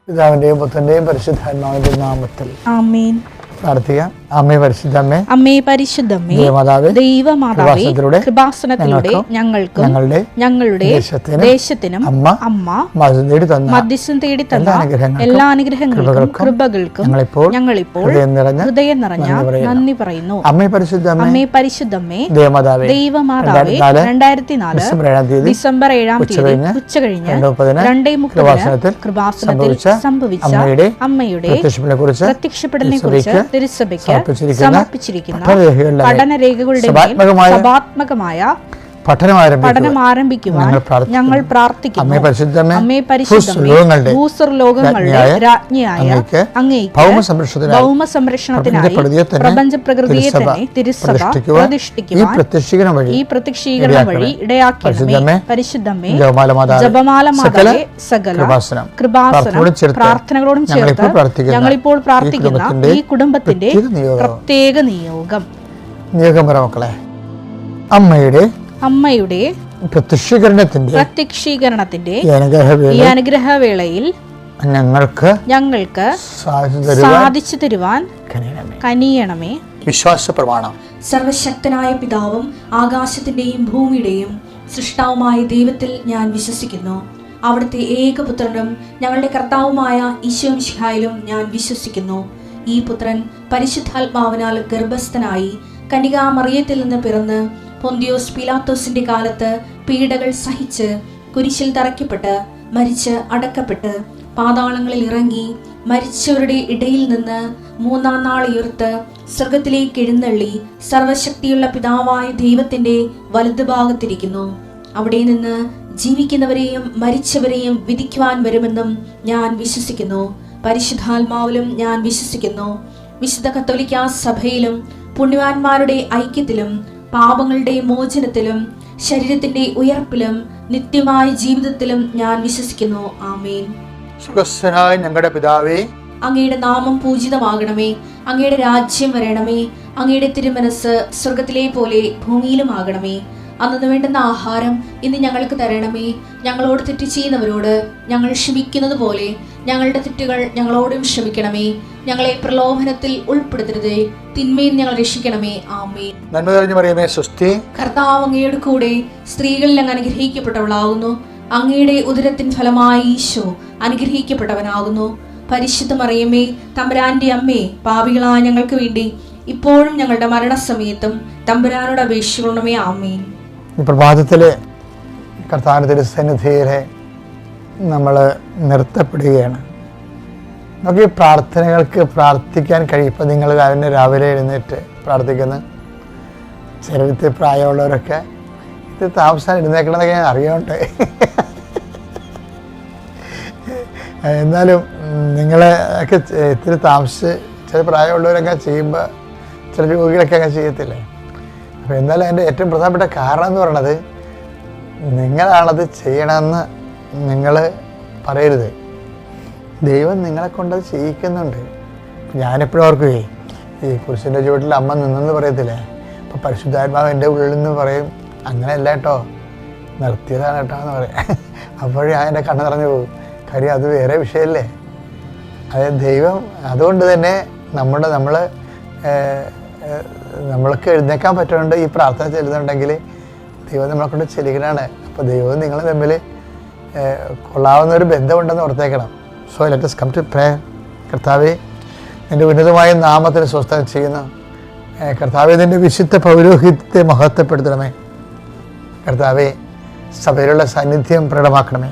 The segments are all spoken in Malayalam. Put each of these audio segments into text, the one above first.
പിതാവിന്റെയും പുത്രന്റെയും പരിശുദ്ധാത്മാവിന്റെയും നാമത്തിൽ ആമേൻ. പ്രാർത്ഥിക്കാം. അമ്മേ പരിശുദ്ധമ്മേ, അമ്മേ പരിശുദ്ധമ്മേ, ദൈവമാതാവേ, കൃപാസനത്തിലൂടെ ഞങ്ങൾക്കും ഞങ്ങളുടെ ദേശത്തിനും അമ്മ മധ്യസ്ഥം തേടി തന്ന എല്ലാ അനുഗ്രഹങ്ങൾക്കും കൃപകൾക്കും ഞങ്ങളിപ്പോൾ ഹൃദയം നിറഞ്ഞ നന്ദി പറയുന്നു. അമ്മേ പരിശുദ്ധമ്മേ, ദൈവമാതാവേ, 2004 ഡിസംബർ 7 ഉച്ചകഴിഞ്ഞ് 2:30 കൃപാസനത്തിൽ സംഭവിച്ച അമ്മയുടെ പ്രത്യക്ഷപ്പെടലിനെ കുറിച്ച് തിരുസഭയ്ക്ക് സമർപ്പിച്ചിരിക്കുന്ന പഠനരേഖകളുടെ സഭാത്മകമായ പഠനം ആരംഭിക്കുവാൻ ഞങ്ങൾ പ്രാർത്ഥിക്കുന്നു. അമ്മേ പരിശുദ്ധമേ, ഭൂസ്വർലോകങ്ങളുടെ രാജ്ഞിയായ അങ്ങേയ്ക്ക് ഭൗമ സംരക്ഷണത്തിനായി പ്രപഞ്ച പ്രകൃതിയെ തന്നെ തിരുസഭ പ്രതിഷ്ഠിക്കുവാൻ ഈ പ്രത്യക്ഷീകരണം വഴി ഇടയാക്കണമേ. പരിശുദ്ധമേ, ജപമാലമാതാവേ, സകല കൃപാസനം പ്രാർത്ഥനകളോടും ചേർത്ത് ഞങ്ങളിപ്പോൾ പ്രാർത്ഥിക്കുന്ന ഈ കുടുംബത്തിന്റെ പ്രത്യേക നിയോഗം. മക്കളെ, അമ്മയുടെ പ്രത്യക്ഷീകരണത്തിന്റെ ഈ അനുഗ്രഹവേളയിൽ ഞങ്ങൾക്ക് സാധിച്ചു തരുവാൻ കനിയണമേ. വിശ്വാസ പ്രമാണം. സർവശക്തനായ പിതാവും ആകാശത്തിന്റെയും ഭൂമിയുടെയും സൃഷ്ടാവുമായ ദൈവത്തിൽ ഞാൻ വിശ്വസിക്കുന്നു. അവിടുത്തെ ഏകപുത്രനും ഞങ്ങളുടെ കർത്താവുമായ ഈശോ മിശിഹായിലും ഞാൻ വിശ്വസിക്കുന്നു. ഈ പുത്രൻ പരിശുദ്ധാത്മാവിനാൽ ഗർഭസ്ഥനായി കന്യകാമറിയത്തിൽ നിന്ന് പിറന്ന് പൊന്തിയോസ് പീലാത്തോസിന്റെ കാലത്ത് പീഡകൾ സഹിച്ച് കുരിശിൽ തറയ്ക്കപ്പെട്ട് മരിച്ച് അടക്കപ്പെട്ട് പാതാളങ്ങളിൽ ഇറങ്ങി മരിച്ചവരുടെ ഇടയിൽ നിന്ന് 3-ാം നാൾ ഉയർത്ത് സ്വർഗത്തിലേക്ക് എഴുന്നള്ളി സർവശക്തിയുള്ള പിതാവായ ദൈവത്തിന്റെ വലതുഭാഗത്തിരിക്കുന്നു. അവിടെ നിന്ന് ജീവിക്കുന്നവരെയും മരിച്ചവരെയും വിധിക്കുവാൻ വരുമെന്നും ഞാൻ വിശ്വസിക്കുന്നു. പരിശുദ്ധാത്മാവിലും ഞാൻ വിശ്വസിക്കുന്നു. വിശുദ്ധ കത്തോലിക്കാ സഭയിലും പുണ്യവാന്മാരുടെ ഐക്യത്തിലും പാപങ്ങളുടെ മോചനത്തിലും ശരീരത്തിന്റെ ഉയർപ്പിലും നിത്യമായ ജീവിതത്തിലും ഞാൻ വിശ്വസിക്കുന്നു. ആമേൻ. സുഖസ്ഥനായ ഞങ്ങളുടെ പിതാവേ, അങ്ങയുടെ നാമം പൂജിതമാകണമേ. അങ്ങയുടെ രാജ്യം വരണമേ. അങ്ങയുടെ തിരുമനസ് സ്വർഗത്തിലെ പോലെ ഭൂമിയിലും ആകണമേ. അന്നു വേണ്ടുന്ന ആഹാരം ഇന്ന് ഞങ്ങൾക്ക് തരണമേ. ഞങ്ങളോട് തെറ്റ് ചെയ്യുന്നവരോട് ഞങ്ങൾ ക്ഷമിക്കുന്നത് പോലെ ഞങ്ങളുടെ തെറ്റുകൾ ഞങ്ങളോടും ക്ഷമിക്കണമേ. ഞങ്ങളെ പ്രലോഭനത്തിൽ ഉൾപ്പെടുത്തരുതേ, തിന്മയിൽ ഞങ്ങൾ രക്ഷിക്കണമേ. ആമേൻ. നന്മ നിറഞ്ഞ മറിയമേ, സ്വസ്തി. കർത്താവ് അങ്ങയുടെ കൂടെ സ്ത്രീകളിൽ അങ്ങ് അനുഗ്രഹിക്കപ്പെട്ടവളാകുന്നു. അങ്ങയുടെ ഉദരത്തിൻ ഫലമായി ഈശോ അനുഗ്രഹിക്കപ്പെട്ടവനാകുന്നു. പരിശുദ്ധ മറിയമേ, തമ്പുരാന്റെ അമ്മേ, പാപികളായ ഞങ്ങൾക്ക് വേണ്ടി ഇപ്പോഴും ഞങ്ങളുടെ മരണസമയത്തും തമ്പുരാനോട് അപേക്ഷിക്കണമേ. ആമേൻ. ഈ പ്രഭാതത്തിലെ കർത്താവിന്റെ തിരുസന്നിധിയിലെ നമ്മൾ നിർത്തപ്പെടുകയാണ്. നമുക്ക് ഈ പ്രാർത്ഥനകൾക്ക് പ്രാർത്ഥിക്കാൻ കഴിയും. ഇപ്പം നിങ്ങൾ രാവിലെ എഴുന്നേറ്റ് പ്രാർത്ഥിക്കുന്ന ശരീരത്തിൽ പ്രായമുള്ളവരൊക്കെ ഇത് താമസം എഴുന്നേക്കണമെന്നൊക്കെ ഞാൻ അറിയാറുണ്ട്. എന്നാലും നിങ്ങളെ ഒക്കെ ഇത്തിരി താമസിച്ച് ചില പ്രായമുള്ളവരൊക്കെ ചെയ്യുമ്പോൾ ചില രോഗികളൊക്കെ അങ്ങനെ ചെയ്യത്തില്ലേ. അപ്പോൾ എന്നാലും അതിൻ്റെ ഏറ്റവും പ്രധാനപ്പെട്ട കാരണം എന്ന് പറയുന്നത് നിങ്ങളാണത് ചെയ്യണമെന്ന് നിങ്ങൾ പറയരുത്. ദൈവം നിങ്ങളെ കൊണ്ടത് ചെയ്യിക്കുന്നുണ്ട്. ഞാനെപ്പോഴും ഓർക്കുകയെ ഈ കുരിശിൻ്റെ ചുവട്ടിൽ അമ്മ നിന്നെന്ന് പറയത്തില്ലേ. അപ്പോൾ പരിശുദ്ധാത്മാവ് എൻ്റെ ഉള്ളിൽ നിന്ന് പറയും, അങ്ങനെയല്ല കേട്ടോ, നിർത്തിയതാണ് കേട്ടോ എന്ന് പറയും. അപ്പോഴും ഞാൻ എൻ്റെ കണ്ണ് നിറഞ്ഞു പോകും. കാര്യം അത് വേറെ വിഷയമല്ലേ. അത് ദൈവം അതുകൊണ്ട് തന്നെ നമ്മൾക്ക് എഴുന്നേക്കാൻ പറ്റുന്നുണ്ട്. ഈ പ്രാർത്ഥന ചെല്ലുന്നുണ്ടെങ്കിൽ ദൈവം നമ്മളെ കൊണ്ട് ചെല്ലുകയാണ്. അപ്പോൾ ദൈവവും നിങ്ങൾ തമ്മിൽ കൊള്ളാവുന്ന ഒരു ബന്ധമുണ്ടെന്ന് ഓർത്തേക്കണം. So let us come to prayer. കർത്താവേ, നിൻ്റെ ഉന്നതമായ നാമത്തിന് സ്വസ്ഥം ചെയ്യുന്നു. കർത്താവേ, നിൻ്റെ വിശുദ്ധ പൗരോഹിത്യത്തെ മഹത്വപ്പെടുത്തണമേ. കർത്താവേ, സഭയിലുള്ള സാന്നിധ്യം പ്രകടമാക്കണമേ.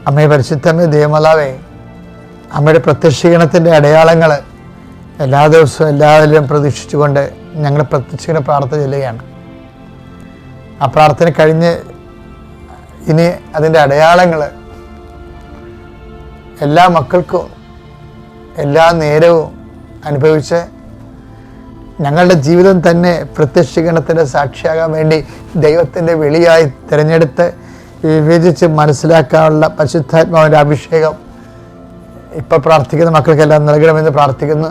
അമ്മേ പരിശുദ്ധമേ, ദേവമാതാവേ, അമ്മയുടെ പ്രത്യക്ഷീകരണത്തിൻ്റെ അടയാളങ്ങൾ എല്ലാ ദിവസവും എല്ലാവരും പ്രതീക്ഷിച്ചുകൊണ്ട് ഞങ്ങൾ പ്രത്യക്ഷീകരണ പ്രാർത്ഥന ചെല്ലുകയാണ്. ആ പ്രാർത്ഥന കഴിഞ്ഞ് ഇനി അതിൻ്റെ അടയാളങ്ങൾ എല്ലാ മക്കൾക്കും എല്ലാ നേരവും അനുഭവിച്ച് ഞങ്ങളുടെ ജീവിതം തന്നെ പ്രത്യക്ഷീകരണത്തിൻ്റെ സാക്ഷിയാകാൻ വേണ്ടി ദൈവത്തിൻ്റെ വെളിയായി തിരഞ്ഞെടുത്ത് വിവേചിച്ച് മനസ്സിലാക്കാനുള്ള പരിശുദ്ധാത്മാവിൻ്റെ അഭിഷേകം ഇപ്പോൾ പ്രാർത്ഥിക്കുന്ന മക്കൾക്കെല്ലാം നൽകണമെന്ന് പ്രാർത്ഥിക്കുന്നു.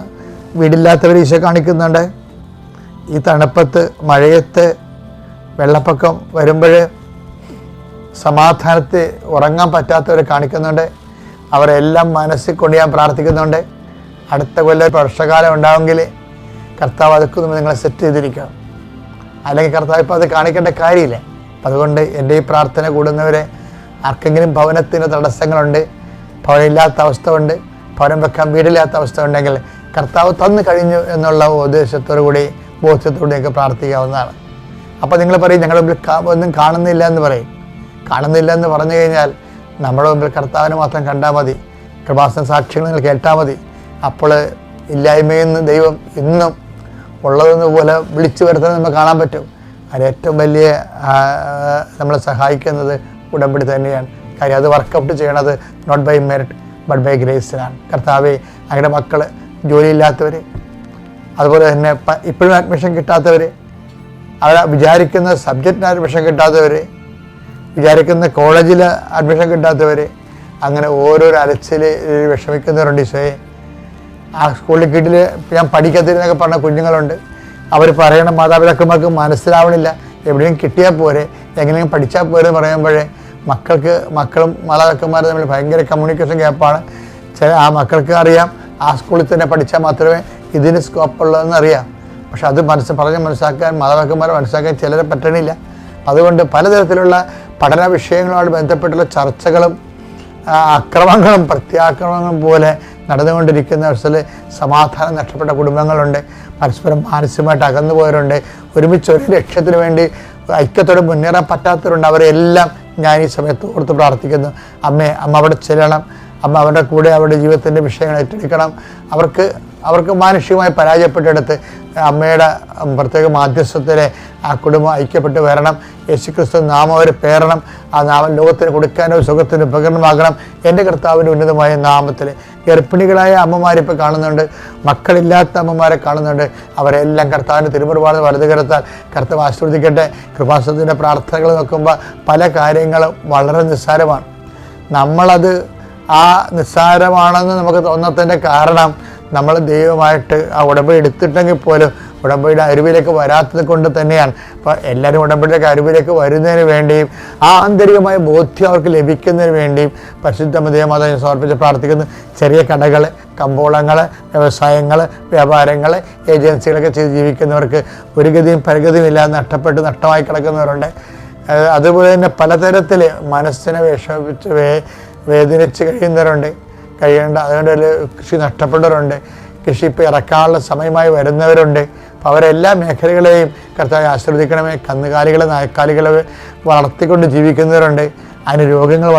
വീടില്ലാത്തവർ ഈശോ കാണിക്കുന്നുണ്ട്. ഈ തണുപ്പത്ത് മഴയത്ത് വെള്ളപ്പൊക്കം വരുമ്പോൾ സമാധാനത്തെ ഉറങ്ങാൻ പറ്റാത്തവരെ കാണിക്കുന്നുണ്ട്. അവരെല്ലാം മനസ്സിൽ കൊണ്ട് ഞാൻ പ്രാർത്ഥിക്കുന്നുണ്ട്. അടുത്ത കൊല്ലം വർഷകാലം ഉണ്ടാവുമെങ്കിൽ കർത്താവ് അതൊക്കെ നിങ്ങളെ സെറ്റ് ചെയ്തിരിക്കണം. അല്ലെങ്കിൽ കർത്താവ് ഇപ്പോൾ അത് കാണിക്കേണ്ട കാര്യമില്ല. അപ്പം അതുകൊണ്ട് എൻ്റെ ഈ പ്രാർത്ഥന കൂടുന്നവരെ ആർക്കെങ്കിലും ഭവനത്തിന് തടസ്സങ്ങളുണ്ട്, ഭവനമില്ലാത്ത അവസ്ഥ ഉണ്ട്, ഭവനം വെക്കാൻ വീടില്ലാത്ത അവസ്ഥ ഉണ്ടെങ്കിൽ കർത്താവ് തന്നു കഴിഞ്ഞു എന്നുള്ള ഉദ്ദേശത്തോടു കൂടി ബോധ്യത്തോടെയൊക്കെ പ്രാർത്ഥിക്കാവുന്നതാണ്. അപ്പോൾ നിങ്ങൾ പറയും ഞങ്ങളുടെ മുമ്പിൽ ഒന്നും കാണുന്നില്ല എന്ന് പറയും. കാണുന്നില്ല എന്ന് പറഞ്ഞു കഴിഞ്ഞാൽ നമ്മുടെ മുമ്പിൽ കർത്താവിനെ മാത്രം കണ്ടാൽ മതി, കൃപാസന സാക്ഷ്യങ്ങൾ നിങ്ങൾ കേട്ടാൽ മതി. അപ്പോൾ ഇല്ലായ്മയിൽ നിന്ന് ദൈവം ഇന്നും ഉള്ളതെന്ന് പോലെ വിളിച്ചു വരുത്തുന്നത് നമുക്ക് കാണാൻ പറ്റും. അതിന് ഏറ്റവും വലിയ നമ്മളെ സഹായിക്കുന്നത് ഉടമ്പടി തന്നെയാണ്. കാര്യം അത് വർക്കൗട്ട് ചെയ്യണത് not by merit but by ഗ്രേസിലാണ്. കർത്താവെ, അങ്ങയുടെ മക്കൾ ജോലിയില്ലാത്തവർ, അതുപോലെ തന്നെ ഇപ്പോഴും അഡ്മിഷൻ കിട്ടാത്തവർ, അവർ വിചാരിക്കുന്ന സബ്ജക്റ്റിന് അഡ്മിഷൻ കിട്ടാത്തവർ, വിചാരിക്കുന്ന കോളേജിൽ അഡ്മിഷൻ കിട്ടാത്തവർ, അങ്ങനെ ഓരോരോ അലച്ചിൽ വിഷമിക്കുന്നവരുണ്ട്. ഈശോയെ, ആ സ്കൂളിൽ കീട്ടിൽ ഞാൻ പഠിക്കത്തില്ലെന്നൊക്കെ പറഞ്ഞ കുഞ്ഞുങ്ങളുണ്ട്. അവർ പറയണ മാതാപിതാക്കന്മാർക്ക് മനസ്സിലാവണില്ല. എവിടെയും കിട്ടിയാൽ പോരെ, എങ്ങനെയും പഠിച്ചാൽ പോരെ എന്ന് പറയുമ്പോഴേ മക്കളും മാതാപിതാക്കന്മാരും തമ്മിൽ ഭയങ്കര കമ്മ്യൂണിക്കേഷൻ ഗ്യാപ്പാണ്. ആ മക്കൾക്ക് അറിയാം ആ സ്കൂളിൽ തന്നെ പഠിച്ചാൽ മാത്രമേ ഇതിന് സ്കോപ്പ് ഉള്ളതെന്ന് അറിയാം. പക്ഷെ അത് പറഞ്ഞ് മനസ്സിലാക്കാൻ മാതാപിതാക്കന്മാരെ മനസ്സിലാക്കാൻ ചിലരെ പറ്റണില്ല. അതുകൊണ്ട് പലതരത്തിലുള്ള പഠന വിഷയങ്ങളുമായി ബന്ധപ്പെട്ടുള്ള ചർച്ചകളും അക്രമങ്ങളും പ്രത്യാക്രമണങ്ങളും പോലെ നടന്നുകൊണ്ടിരിക്കുന്ന അവസ്ഥയിൽ സമാധാനം നഷ്ടപ്പെട്ട കുടുംബങ്ങളുണ്ട്. പരസ്പരം മാനസികമായിട്ട് അകന്നു പോയവരുണ്ട്. ഒരുമിച്ച് ഒരു ലക്ഷ്യത്തിന് വേണ്ടി ഐക്യത്തോടെ മുന്നേറാൻ പറ്റാത്തവരുണ്ട്. അവരെല്ലാം ഞാൻ ഈ സമയത്ത് ഓർത്ത് പ്രാർത്ഥിക്കുന്നു. അമ്മ അവിടെ ചെല്ലണം. അമ്മ അവരുടെ കൂടെ അവരുടെ ജീവിതത്തിൻ്റെ വിഷയങ്ങൾ ഏറ്റെടുക്കണം. അവർക്ക് മാനുഷികമായി പരാജയപ്പെട്ടെടുത്ത് അമ്മയുടെ പ്രത്യേക മാധ്യസ്ഥത്തിലെ ആ കുടുംബം ഐക്യപ്പെട്ട് വരണം. യേശുക്രിസ്തു നാമം അവർ പേറണം. ആ നാമം ലോകത്തിന് കൊടുക്കാനോ സുഖത്തിന് ഉപകരണമാകണം. എൻ്റെ കർത്താവിൻ്റെ ഉന്നതമായ നാമത്തിൽ ഗർഭിണികളായ അമ്മമാരിപ്പോൾ കാണുന്നുണ്ട്, മക്കളില്ലാത്ത അമ്മമാരെ കാണുന്നുണ്ട്. അവരെല്ലാം കർത്താവിൻ്റെ തിരുമുറുപാട് വലതുകരത്താൽ കർത്താവ് ആശീർവദിക്കട്ടെ. കൃപാസനത്തിൻ്റെ പ്രാർത്ഥനകൾ നോക്കുമ്പോൾ പല കാര്യങ്ങളും വളരെ നിസ്സാരമാണ്. നമ്മളത് ആ നിസ്സാരമാണെന്ന് നമുക്ക് തോന്നത്തിൻ്റെ കാരണം നമ്മൾ ദൈവമായിട്ട് ആ ഉടമ്പടി എടുത്തിട്ടെങ്കിൽ പോലും ഉടമ്പടിയുടെ അരുവിലേക്ക് വരാത്തത് കൊണ്ട് തന്നെയാണ്. അപ്പോൾ എല്ലാവരും ഉടമ്പടിയുടെ അരുവിലേക്ക് വരുന്നതിന് വേണ്ടിയും ആ ആന്തരികമായ ബോധ്യം അവർക്ക് ലഭിക്കുന്നതിന് വേണ്ടിയും പരിശുദ്ധ ദൈവമാതാവിനെ സമർപ്പിച്ച് പ്രാർത്ഥിക്കുന്നു. ചെറിയ കടകൾ, കമ്പോളങ്ങൾ, വ്യവസായങ്ങൾ, വ്യാപാരങ്ങൾ, ഏജൻസികളൊക്കെ ചെയ്ത് ജീവിക്കുന്നവർക്ക് ഒരു ഗതിയും പരഗതിയും ഇല്ലാതെ നഷ്ടമായി കിടക്കുന്നവരുണ്ട്. അതുപോലെ തന്നെ പലതരത്തിൽ മനസ്സിനെ വിഷമിച്ച് വേദനിച്ച് കഴിയുന്നവരുണ്ട്, അതുകൊണ്ട് കൃഷി നഷ്ടപ്പെട്ടവരുണ്ട്, കൃഷി ഇപ്പോൾ ഇറക്കാനുള്ള സമയമായി വരുന്നവരുണ്ട്. അപ്പോൾ അവരെല്ലാ മേഖലകളെയും കർത്താവെ ആശീർവദിക്കണമേ. കന്നുകാലികളെ നായ്ക്കാലികളെ വളർത്തിക്കൊണ്ട് ജീവിക്കുന്നവരുണ്ട്, അതിന് രോഗങ്ങൾ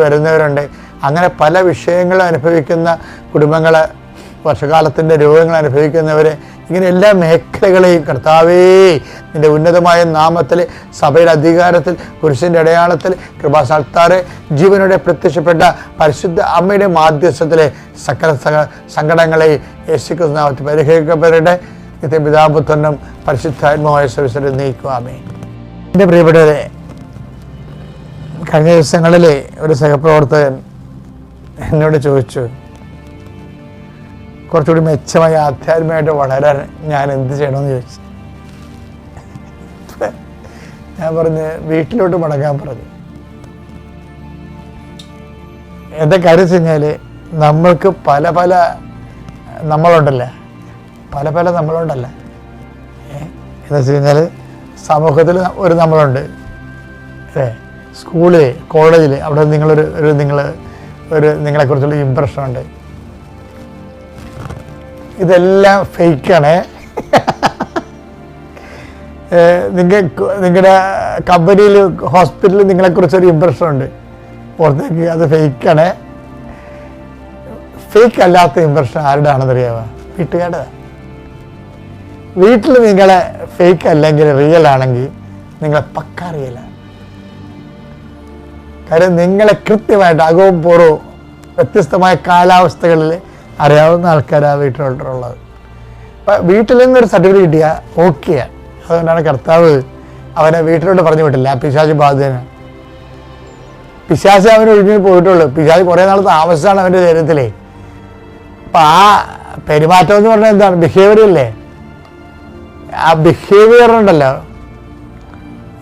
വരുന്നവരുണ്ട്. അങ്ങനെ പല വിഷയങ്ങളും അനുഭവിക്കുന്ന കുടുംബങ്ങൾ, വർഷകാലത്തിൻ്റെ രോഗങ്ങൾ അനുഭവിക്കുന്നവർ, ഇങ്ങനെ എല്ലാ മേഖലകളെയും കർത്താവേ നിൻ്റെ ഉന്നതമായ നാമത്തിൽ സഭയുടെ അധികാരത്തിൽ കുരിശിൻ്റെ അടയാളത്തിൽ കൃപാസാൽത്താറെ ജീവനോടെ പ്രത്യക്ഷപ്പെട്ട പരിശുദ്ധ അമ്മയുടെ മാധ്യസ്ഥത്തിലെ സകല സങ്കടങ്ങളെയും യേശുക്രിസ്തു നാമത്തിൽ പരിഹരിക്കപ്പെടട്ടെ. നിത്യപിതാപുത്രനും പരിശുദ്ധാത്മാവായ സർവീസിൽ നീക്കുവാമേ. എൻ്റെ പ്രിയപ്പെട്ടവരെ, കഴിഞ്ഞ ദിവസങ്ങളിൽ ഒരു സഹപ്രവർത്തകൻ എന്നോട് ചോദിച്ചു, കുറച്ചുകൂടി മെച്ചമായി ആധ്യാത്മികമായിട്ട് വളരാൻ ഞാൻ എന്ത് ചെയ്യണമെന്ന് ചോദിച്ചു. ഞാൻ പറഞ്ഞ് വീട്ടിലോട്ട് മടങ്ങാൻ പറഞ്ഞു. എന്താ കാര്യം വെച്ച് കഴിഞ്ഞാൽ നമ്മൾക്ക് പല നമ്മളുണ്ടല്ല എന്ന് വെച്ച് കഴിഞ്ഞാൽ സമൂഹത്തിൽ ഒരു നമ്മളുണ്ട്, അല്ലേ? സ്കൂളിൽ, കോളേജിൽ, അവിടെ നിങ്ങളെക്കുറിച്ചുള്ള ഇമ്പ്രഷനുണ്ട്. ഇതെല്ലാം ഫേക്കാണ്. നിങ്ങളുടെ കമ്പനിയിൽ, ഹോസ്പിറ്റലിൽ നിങ്ങളെക്കുറിച്ചൊരു ഇമ്പ്രഷനുണ്ട്, പുറത്തേക്ക് അത് ഫേക്കാണ്. ഫേക്ക് അല്ലാത്ത ഇമ്പ്രഷൻ ആരുടെ ആണെന്നറിയാമോ? വീട്ടുകാരുടെ. വീട്ടിൽ നിങ്ങളെ ഫേക്ക് അല്ലെങ്കിൽ റിയൽ ആണെങ്കിൽ നിങ്ങളെ പക്ക റിയലാണ്. കാര്യം നിങ്ങളെ കൃത്യമായിട്ട് അകവും പുറവും വ്യത്യസ്തമായ കാലാവസ്ഥകളിൽ അറിയാവുന്ന ആൾക്കാരാണ് വീട്ടിലുള്ളത്. അപ്പം വീട്ടിൽ നിന്നൊരു സർട്ടിഫിക്കറ്റ് കിട്ടിയാൽ ഓക്കെയാണ്. അതുകൊണ്ടാണ് കർത്താവ് അവനെ വീട്ടിലോട്ട് പറഞ്ഞു വിട്ടില്ല. പിശാച് ബാധിതനാണ്. പിശാച് അവന് ഒഴിഞ്ഞു പോയിട്ടുള്ളൂ. പിശാച് കുറേ നാൾ താമസിച്ചാണ് അവൻ്റെ ശരീരത്തിലേ. അപ്പം ആ പെരുമാറ്റം എന്ന് പറഞ്ഞാൽ എന്താണ്? ബിഹേവിയർ അല്ലേ? ആ ബിഹേവിയർ ഉണ്ടല്ലോ.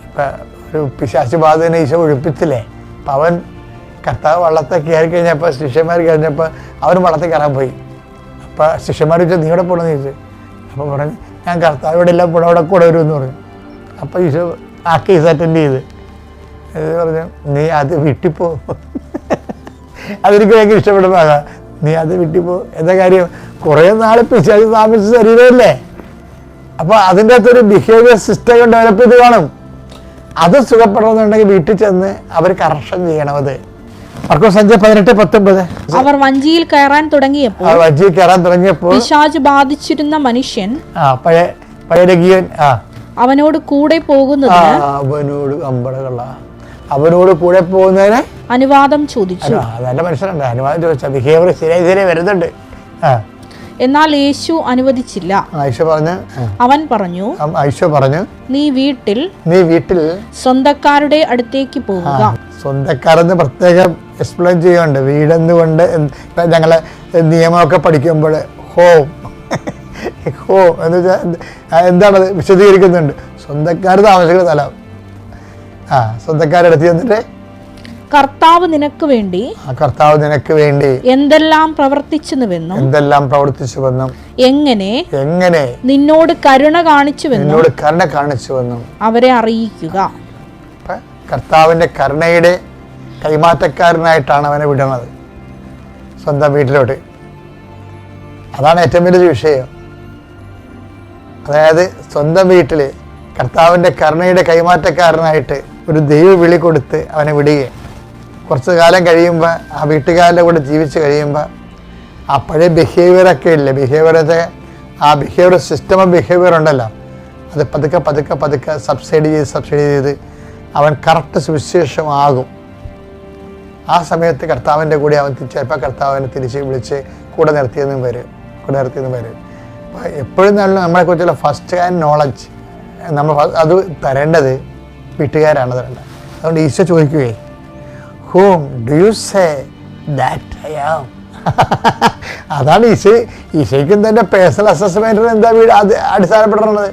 ഇപ്പം ഒരു പിശാച് ബാധിതനെ ഈശോ ഒഴിപ്പിച്ചില്ലേ? അപ്പം അവൻ കർത്താവ് വള്ളത്തെ കയറി കഴിഞ്ഞപ്പോൾ ശിഷ്യന്മാർ കഴിഞ്ഞപ്പോൾ അവർ വള്ളത്തിൽ കയറാൻ പോയി. അപ്പോൾ ശിഷ്യന്മാർ ചോദിച്ചാൽ നീ ഇവിടെ പോകണമെന്ന് ചോദിച്ചു. അപ്പോൾ പറഞ്ഞു ഞാൻ കർത്താവ് ഇവിടെ എല്ലാം അവിടെ കൂടെ വരുമെന്ന് പറഞ്ഞു. അപ്പോൾ ഈശോ ആ കേസ് അറ്റൻഡ് ചെയ്ത് പറഞ്ഞു നീ അത് വിട്ടിപ്പോ. അതെനിക്ക് ഭയങ്കര ഇഷ്ടപ്പെട്ട ഭാഗം. നീ അത് വിട്ടിപ്പോ എന്താ കാര്യം, കുറേ നാൾ പിശാച് താമസിച്ച ശരീരമല്ലേ. അപ്പോൾ അതിൻ്റെ അകത്തൊരു ബിഹേവിയർ സിസ്റ്റം ഡെവലപ്പ് ചെയ്ത് കാണും. അത് സുഖപ്പെടണമെന്നുണ്ടെങ്കിൽ വീട്ടിൽ ചെന്ന് അവർ കറക്ഷൻ ചെയ്യണം. അത് മർക്കോസ് 5:18-19. അവർ വഞ്ചിയിൽ കയറാൻ തുടങ്ങിയപ്പോൾ പിശാച് ബാധിച്ചിരുന്ന മനുഷ്യൻ അവനോട് കൂടെ പോകുന്നതിന് അനുവാദം ചോദിച്ചു. നല്ല മനുഷ്യനുണ്ട്, അനുവാദം ചോദിച്ചാൽ ബിഹേവിയർ ശരിയായി വരുന്നുണ്ട്. എന്നാൽ യേശു അനുവദിച്ചില്ല. അവൻ പറഞ്ഞു നീ വീട്ടിൽ സ്വന്തക്കാരുടെ അടുത്തേക്ക് പോവുക. സ്വന്തക്കാരെന്ന് പ്രത്യേകം എക്സ്പ്ലെയിൻ ചെയ്യുന്നുണ്ട്. വീടെന്നുകൊണ്ട് ഞങ്ങള് നിയമമൊക്കെ പഠിക്കുമ്പോൾ ഹോം എന്ന് വെച്ചാൽ എന്താണത് വിശദീകരിക്കുന്നുണ്ട്. സ്വന്തക്കാർ താമസിക്കുന്ന സ്ഥലം. സ്വന്തക്കാരെടുത്ത് ചെന്നിട്ട് കർത്താവ് നിനക്ക് വേണ്ടി എന്തെല്ലാം പ്രവർത്തിച്ചുവെന്നും എങ്ങനെ നിന്നോട് കരുണ കാണിച്ചുവെന്നും അവരെ അറിയിക്കുക. കർത്താവിന്റെ കരുണയുടെ കൈമാറ്റക്കാരനായിട്ടാണ് അവനെ വിടുന്നത് സ്വന്തം വീട്ടിലോട്ട്. അതാണ് ഏറ്റവും വലിയൊരു വിഷയം. അതായത് സ്വന്തം വീട്ടില് കർത്താവിന്റെ കരുണയുടെ കൈമാറ്റക്കാരനായിട്ട് ഒരു ദൈവ വിളി കൊടുത്ത് അവനെ വിടുകയും കുറച്ച് കാലം കഴിയുമ്പോൾ ആ വീട്ടുകാരുടെ കൂടെ ജീവിച്ച് കഴിയുമ്പോൾ ആ പഴയ ബിഹേവിയറൊക്കെ ഇല്ലേ, ആ ബിഹേവിയർ സിസ്റ്റം ഓഫ് ബിഹേവിയർ ഉണ്ടല്ലോ, അത് പതുക്കെ സബ്സൈഡ് ചെയ്ത് അവൻ കറക്റ്റ് സുവിശേഷമാകും. ആ സമയത്ത് കർത്താവിൻ്റെ കൂടെ അവൻ ചിലപ്പോൾ കർത്താവിനെ തിരിച്ച് വിളിച്ച് കൂടെ നിർത്തിയെന്നും വരും. അപ്പോൾ എപ്പോഴും നമ്മളെക്കുറിച്ചുള്ള ഫസ്റ്റ് ഹാൻഡ് നോളജ് നമ്മൾ അത് തരേണ്ടത് വീട്ടുകാരാണ് തരേണ്ടത്. അതുകൊണ്ട് Isho ചോദിക്കുകയെ whom do you say that I am? അതാണ് ഈശോയ്ക്കും തൻ്റെ പേഴ്സണൽ അസസ്മെൻറ്റിന് എന്താ അടിസ്ഥാനപ്പെടുന്നത്.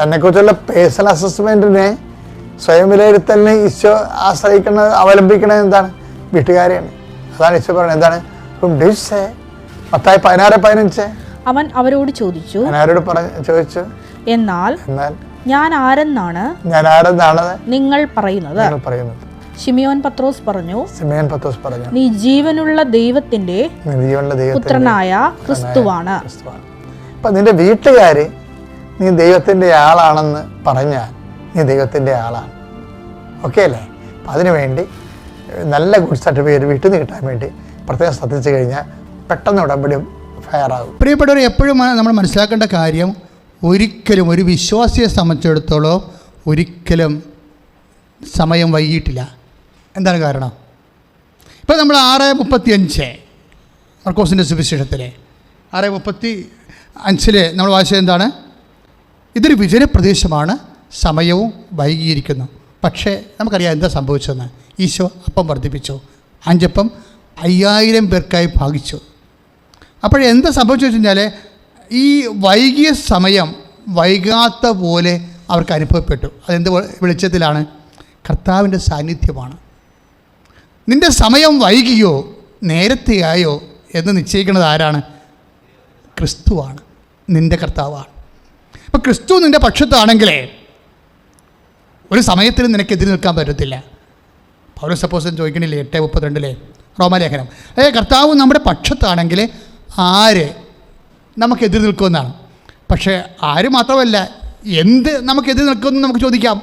തന്നെക്കുറിച്ചുള്ള പേഴ്സണൽ അസസ്മെൻറ്റിനെ സ്വയം വിലയിരുത്തലിന് ഈശോ അവലംബിക്കുന്നത് എന്താണ്? വീട്ടുകാരെയാണ്. അതാണ് ഈശോ പറയുന്നത്. എന്താണ് whom do you say? Mathai 16:15 അവൻ അവരോട് ചോദിച്ചു എന്നാൽ ഞാൻ ആരെന്നാണ് നിങ്ങൾ പറയുന്നത്? ശിമിയോൻ പത്രോസ് പറഞ്ഞു നീ ജീവനുള്ള ദൈവത്തിന്റെ പുത്രനായ ക്രിസ്തുവാണ്. അപ്പൊ നിന്റെ വീട്ടുകാര് നീ ദൈവത്തിന്റെ ആളാണെന്ന് പറഞ്ഞാൽ നീ ദൈവത്തിന്റെ ആളാണ്. ഓക്കെ അല്ലേ? അപ്പം അതിനുവേണ്ടി നല്ല ഗുഡ് സർട്ടിഫിക്കറ്റ് വീട്ടിൽ നിന്ന് കിട്ടാൻ വേണ്ടി പ്രത്യേകം ശ്രദ്ധിച്ചു കഴിഞ്ഞാൽ പെട്ടെന്ന് ഉടമ്പടി ഫയറാകും. പ്രിയപ്പെട്ടവർ, എപ്പോഴും നമ്മൾ മനസ്സിലാക്കേണ്ട കാര്യം, ഒരിക്കലും ഒരു വിശ്വാസിയെ സംബന്ധിച്ചിടത്തോളം ഒരിക്കലും സമയം വൈകിട്ടില്ല. എന്താണ് കാരണം? ഇപ്പോൾ നമ്മൾ 6:35 മർക്കോസിൻ്റെ സുവിശേഷത്തിലെ 6:35 നമ്മൾ വായിച്ചത് എന്താണ്? ഇതൊരു വിജനപ്രദേശമാണ്, സമയവും വൈകിയിരിക്കുന്നു. പക്ഷേ നമുക്കറിയാം എന്താ സംഭവിച്ചതെന്ന്. ഈശോ അപ്പം വർദ്ധിപ്പിച്ചു, 5 അപ്പം 5000 പേർക്കായി ഭാഗിച്ചു. അപ്പോഴെന്താ സംഭവിച്ചു വെച്ച് കഴിഞ്ഞാൽ ഈ വൈകിയ സമയം വൈകാത്ത പോലെ അവർക്ക് അനുഭവപ്പെട്ടു. അതെന്ത് വെളിച്ചത്തിലാണ്? കർത്താവിൻ്റെ സാന്നിധ്യമാണ്. നിൻ്റെ സമയം വൈകിയോ നേരത്തെയായോ എന്ന് നിശ്ചയിക്കുന്നത് ആരാണ്? ക്രിസ്തുവാണ്, നിൻ്റെ കർത്താവാണ്. അപ്പോൾ ക്രിസ്തു നിൻ്റെ പക്ഷത്താണെങ്കിലേ ഒരു സമയത്തിന് നിനക്കെതിരെ നിൽക്കാൻ പറ്റത്തില്ല. പൗലോസ് അപ്പോസ്തലൻ ചോദിക്കണില്ലേ 8:32 റോമാലേഖനം, കർത്താവ് നമ്മുടെ പക്ഷത്താണെങ്കിൽ ആര് നമുക്കെതിരെ നിൽക്കുമെന്നാണ്. പക്ഷേ ആര് മാത്രമല്ല, എന്ത് നമുക്കെതിരെ നിൽക്കുമെന്ന് നമുക്ക് ചോദിക്കാം.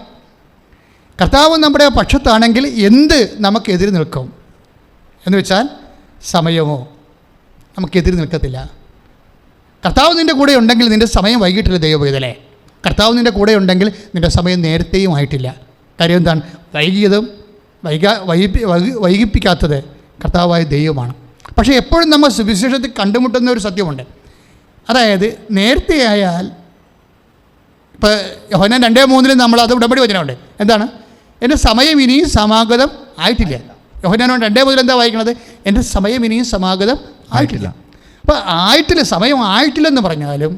കർത്താവ് നമ്മുടെ പക്ഷത്താണെങ്കിൽ എന്ത് നമുക്കെതിരെ നിൽക്കും എന്ന് വെച്ചാൽ സമയമോ നമുക്കെതിരെ നിൽക്കത്തില്ല. കർത്താവ് നിൻ്റെ കൂടെ ഉണ്ടെങ്കിൽ നിൻ്റെ സമയം വൈകിട്ടില്ല. ദൈവവേദലേ, കർത്താവ് നിൻ്റെ കൂടെ ഉണ്ടെങ്കിൽ നിൻ്റെ സമയം നേരത്തെയും ആയിട്ടില്ല. കാര്യം എന്താണ്? വൈകിയതും വൈകിപ്പിക്കാത്തത് കർത്താവായ ദൈവമാണ്. പക്ഷേ എപ്പോഴും നമ്മൾ സുവിശേഷത്തിൽ കണ്ടുമുട്ടുന്ന ഒരു സത്യമുണ്ട്. അതായത് നേരത്തെ ആയാൽ, ഇപ്പോൾ യോഹന്നാൻ 2:3 നമ്മൾ അത് ഉടമ്പടി വചനമുണ്ട്. എന്താണ്? എൻ്റെ സമയം ഇനിയും സമാഗതം ആയിട്ടില്ല. യോഹന്നാൻ 2:3 എന്താ വായിക്കണത്? എൻ്റെ സമയം ഇനിയും സമാഗതം ആയിട്ടില്ല. അപ്പോൾ ആയിട്ടില്ല, സമയം ആയിട്ടില്ലെന്ന് പറഞ്ഞാലും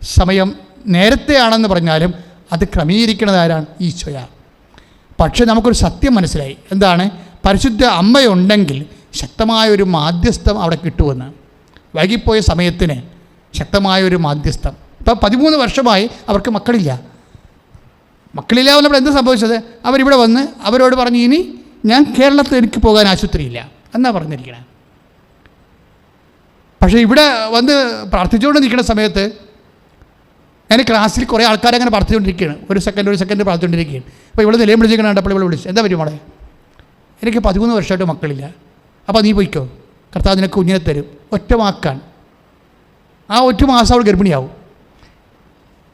സമയം നേരത്തെ ആണെന്ന് പറഞ്ഞാലും അത് ക്രമീകരിക്കുന്നത് ആരാണ്? ഈശോയാണ്. പക്ഷേ നമുക്കൊരു സത്യം മനസ്സിലായി. എന്താണ്? പരിശുദ്ധ അമ്മയുണ്ടെങ്കിൽ ശക്തമായൊരു മാധ്യസ്ഥം അവിടെ കിട്ടുമെന്ന്. വൈകിപ്പോയ സമയത്തിന് ശക്തമായൊരു മാധ്യസ്ഥം. ഇപ്പം 13 വർഷമായി അവർക്ക് മക്കളില്ല. മക്കളില്ല എന്നപ്പോൾ എന്ത് സംഭവിച്ചത്? അവരിവിടെ വന്ന് അവരോട് പറഞ്ഞു, ഇനി ഞാൻ കേരളത്തിൽ എനിക്ക് പോകാൻ ആശുപത്രിയില്ല എന്നാ പറഞ്ഞിരിക്കണേ. പക്ഷേ ഇവിടെ വന്ന് പ്രാർത്ഥിച്ചുകൊണ്ട് നിൽക്കുന്ന സമയത്ത് ഞാൻ ക്ലാസ്സിൽ കുറേ ആൾക്കാരങ്ങനെ പ്രാർത്ഥിച്ചുകൊണ്ടിരിക്കുകയാണ്. ഒരു സെക്കൻഡ് പ്രാർത്ഥിച്ചുകൊണ്ടിരിക്കുകയാണ്. അപ്പോൾ ഇവിടെ നിലയം വിളിച്ചിരിക്കണം കണ്ടപ്പോൾ ഇവിടെ വിളിച്ചു, എന്താ പറ്റും മോളെ? എനിക്ക് 13 വർഷമായിട്ട് മക്കളില്ല. അപ്പോൾ നീ പോയിക്കോ, കർത്താവ് നിനക്ക് കുഞ്ഞിനെ തരും. ഒറ്റ വാക്കാണ്. ആ ഒറ്റ മാസം അവൾ ഗർഭിണിയാവും.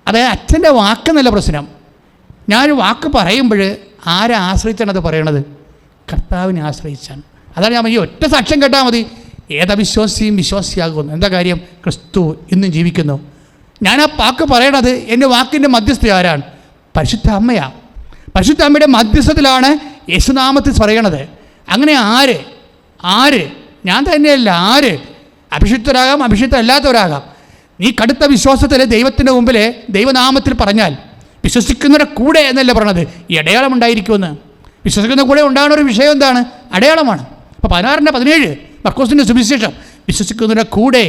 അതായത് അച്ഛൻ്റെ വാക്കെന്നല്ല പ്രശ്നം. ഞാനൊരു വാക്ക് പറയുമ്പോൾ ആരെ ആശ്രയിച്ചാണ് അത് പറയണത്? കർത്താവിനെ ആശ്രയിച്ചാണ്. അതാണ് ഞാൻ ഈ ഒറ്റ സാക്ഷ്യം കേട്ടാൽ മതി, ഏതവിശ്വാസിയും വിശ്വാസിയാകുന്നു. എന്താ കാര്യം? ക്രിസ്തു ഇന്നും ജീവിക്കുന്നു. ഞാൻ ആ വാക്ക് പറയണത്, എൻ്റെ വാക്കിൻ്റെ മധ്യസ്ഥ ആരാണ്? പരിശുദ്ധ അമ്മയാണ്. പരിശുദ്ധ അമ്മയുടെ മധ്യസ്ഥത്തിലാണ് യേശുനാമത്തിൽ പറയണത്. അങ്ങനെ ആര് ഞാൻ തന്നെയല്ല, ആര് അഭിഷിക്തരാകാം, അഭിഷിക്തരല്ലാത്തവരാകാം. നീ കടുത്ത വിശ്വാസത്തിൽ ദൈവത്തിൻ്റെ മുമ്പിൽ ദൈവനാമത്തിൽ പറഞ്ഞാൽ വിശ്വസിക്കുന്നവരുടെ കൂടെ എന്നല്ല പറഞ്ഞത്, ഈ അടയാളം ഉണ്ടായിരിക്കുമെന്ന്. വിശ്വസിക്കുന്ന കൂടെ ഉണ്ടാകുന്ന ഒരു വിഷയം എന്താണ്? അടയാളമാണ്. അപ്പോൾ 16:17 മർക്കോസിൻ്റെ സുവിശേഷം, വിശ്വസിക്കുന്നവരുടെ കൂടെ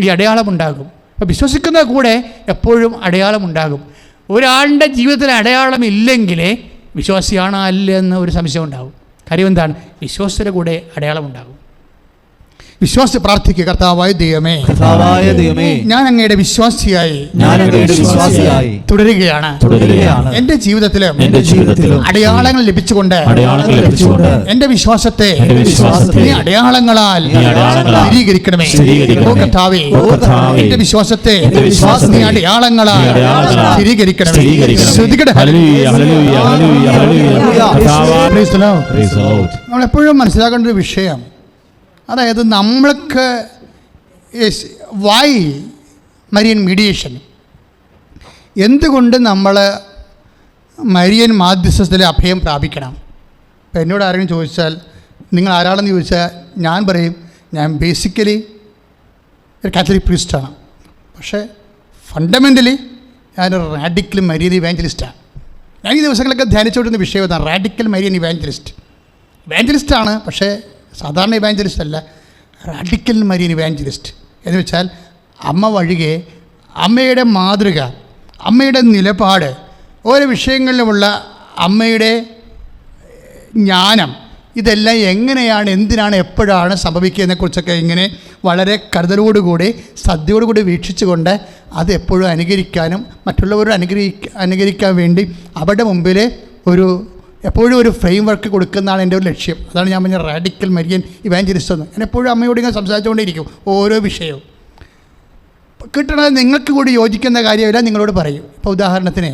ഈ അടയാളം ഉണ്ടാകും. അപ്പോൾ വിശ്വസിക്കുന്ന കൂടെ എപ്പോഴും അടയാളം ഉണ്ടാകും. ഒരാളുടെ ജീവിതത്തിൽ അടയാളം ഇല്ലെങ്കിൽ വിശ്വാസിയാണോ അല്ല എന്ന് ഒരു സംശയം ഉണ്ടാകും. കാര്യം എന്താണ്? വിശ്വാസത്തിൻ്റെ കൂടെ അടയാളം ഉണ്ടാകും. വിശ്വാസി പ്രാർത്ഥിക്കുക, കർത്താവായ ദൈവമേ, ഞാൻ അങ്ങയുടെ വിശ്വാസിയായി തുടരുകയാണ്. എന്റെ ജീവിതത്തിലും അടയാളങ്ങൾ ലഭിച്ചുകൊണ്ട് എന്റെ വിശ്വാസത്തെ നീ അടയാളങ്ങളാൽ സ്ഥിരീകരിക്കണമേ. ഓ കർത്താവേ, എന്റെ വിശ്വാസത്തെ നീ അടയാളങ്ങളാൽ സ്ഥിരീകരിക്കണമേ. ശ്രദ്ധിക്കട്ടെ, നമ്മളെപ്പോഴും മനസ്സിലാക്കേണ്ട ഒരു വിഷയം, അതായത് നമ്മൾക്ക് വൈ മരിയൻ മീഡിയേഷൻ, എന്തുകൊണ്ട് നമ്മൾ മരിയൻ മാധ്യസ്ഥത്തിലെ അഭയം പ്രാപിക്കണം? ഇപ്പം എന്നോട് ആരെങ്കിലും ചോദിച്ചാൽ നിങ്ങൾ ആരാണെന്ന് ചോദിച്ചാൽ ഞാൻ പറയും, ഞാൻ ബേസിക്കലി ഒരു കാത്തലിക് പ്രീസ്റ്റാണ്. പക്ഷേ ഫണ്ടമെൻ്റലി ഞാനൊരു റാഡിക്കൽ മരിയൻ ഇവാഞ്ചലിസ്റ്റാണ്. ഞാൻ ഈ ദിവസങ്ങളൊക്കെ ധ്യാനിച്ചുകൊണ്ടിരുന്ന വിഷയം ഇതാണ്, റാഡിക്കൽ മരിയൻ ഇവാഞ്ചലിസ്റ്റാണ്. പക്ഷേ സാധാരണ ഇവാഞ്ചലിസ്റ്റ് അല്ല, റാഡിക്കൽ മരിയൻ ഇവാഞ്ചലിസ്റ്റ് എന്ന് വെച്ചാൽ അമ്മ വഴികെ അമ്മയുടെ മാതൃക, അമ്മയുടെ നിലപാട്, ഓരോ വിഷയങ്ങളിലുമുള്ള അമ്മയുടെ ജ്ഞാനം, ഇതെല്ലാം എങ്ങനെയാണ്, എന്തിനാണ്, എപ്പോഴാണ് സംഭവിക്കുന്നതിനെക്കുറിച്ചൊക്കെ ഇങ്ങനെ വളരെ കരുതലോടുകൂടി ശ്രദ്ധയോടുകൂടി വീക്ഷിച്ചുകൊണ്ട് അത് എപ്പോഴും അനുകരിക്കാനും മറ്റുള്ളവരോട് അനുകരിക്കാൻ വേണ്ടി അവരുടെ മുമ്പിൽ എപ്പോഴും ഒരു ഫ്രെയിം വർക്ക് കൊടുക്കുന്നതാണ് എൻ്റെ ഒരു ലക്ഷ്യം. അതാണ് ഞാൻ പറഞ്ഞ റാഡിക്കൽ മരിയൻ ഇവാഞ്ചലിസ്റ്റ് എന്ന്. ഞാൻ എപ്പോഴും അമ്മയോട് ഇങ്ങനെ സംസാരിച്ചുകൊണ്ടേയിരിക്കും. ഓരോ വിഷയവും കിട്ടണത് നിങ്ങൾക്ക് കൂടി യോജിക്കുന്ന കാര്യമല്ല നിങ്ങളോട് പറയും. ഇപ്പോൾ ഉദാഹരണത്തിന്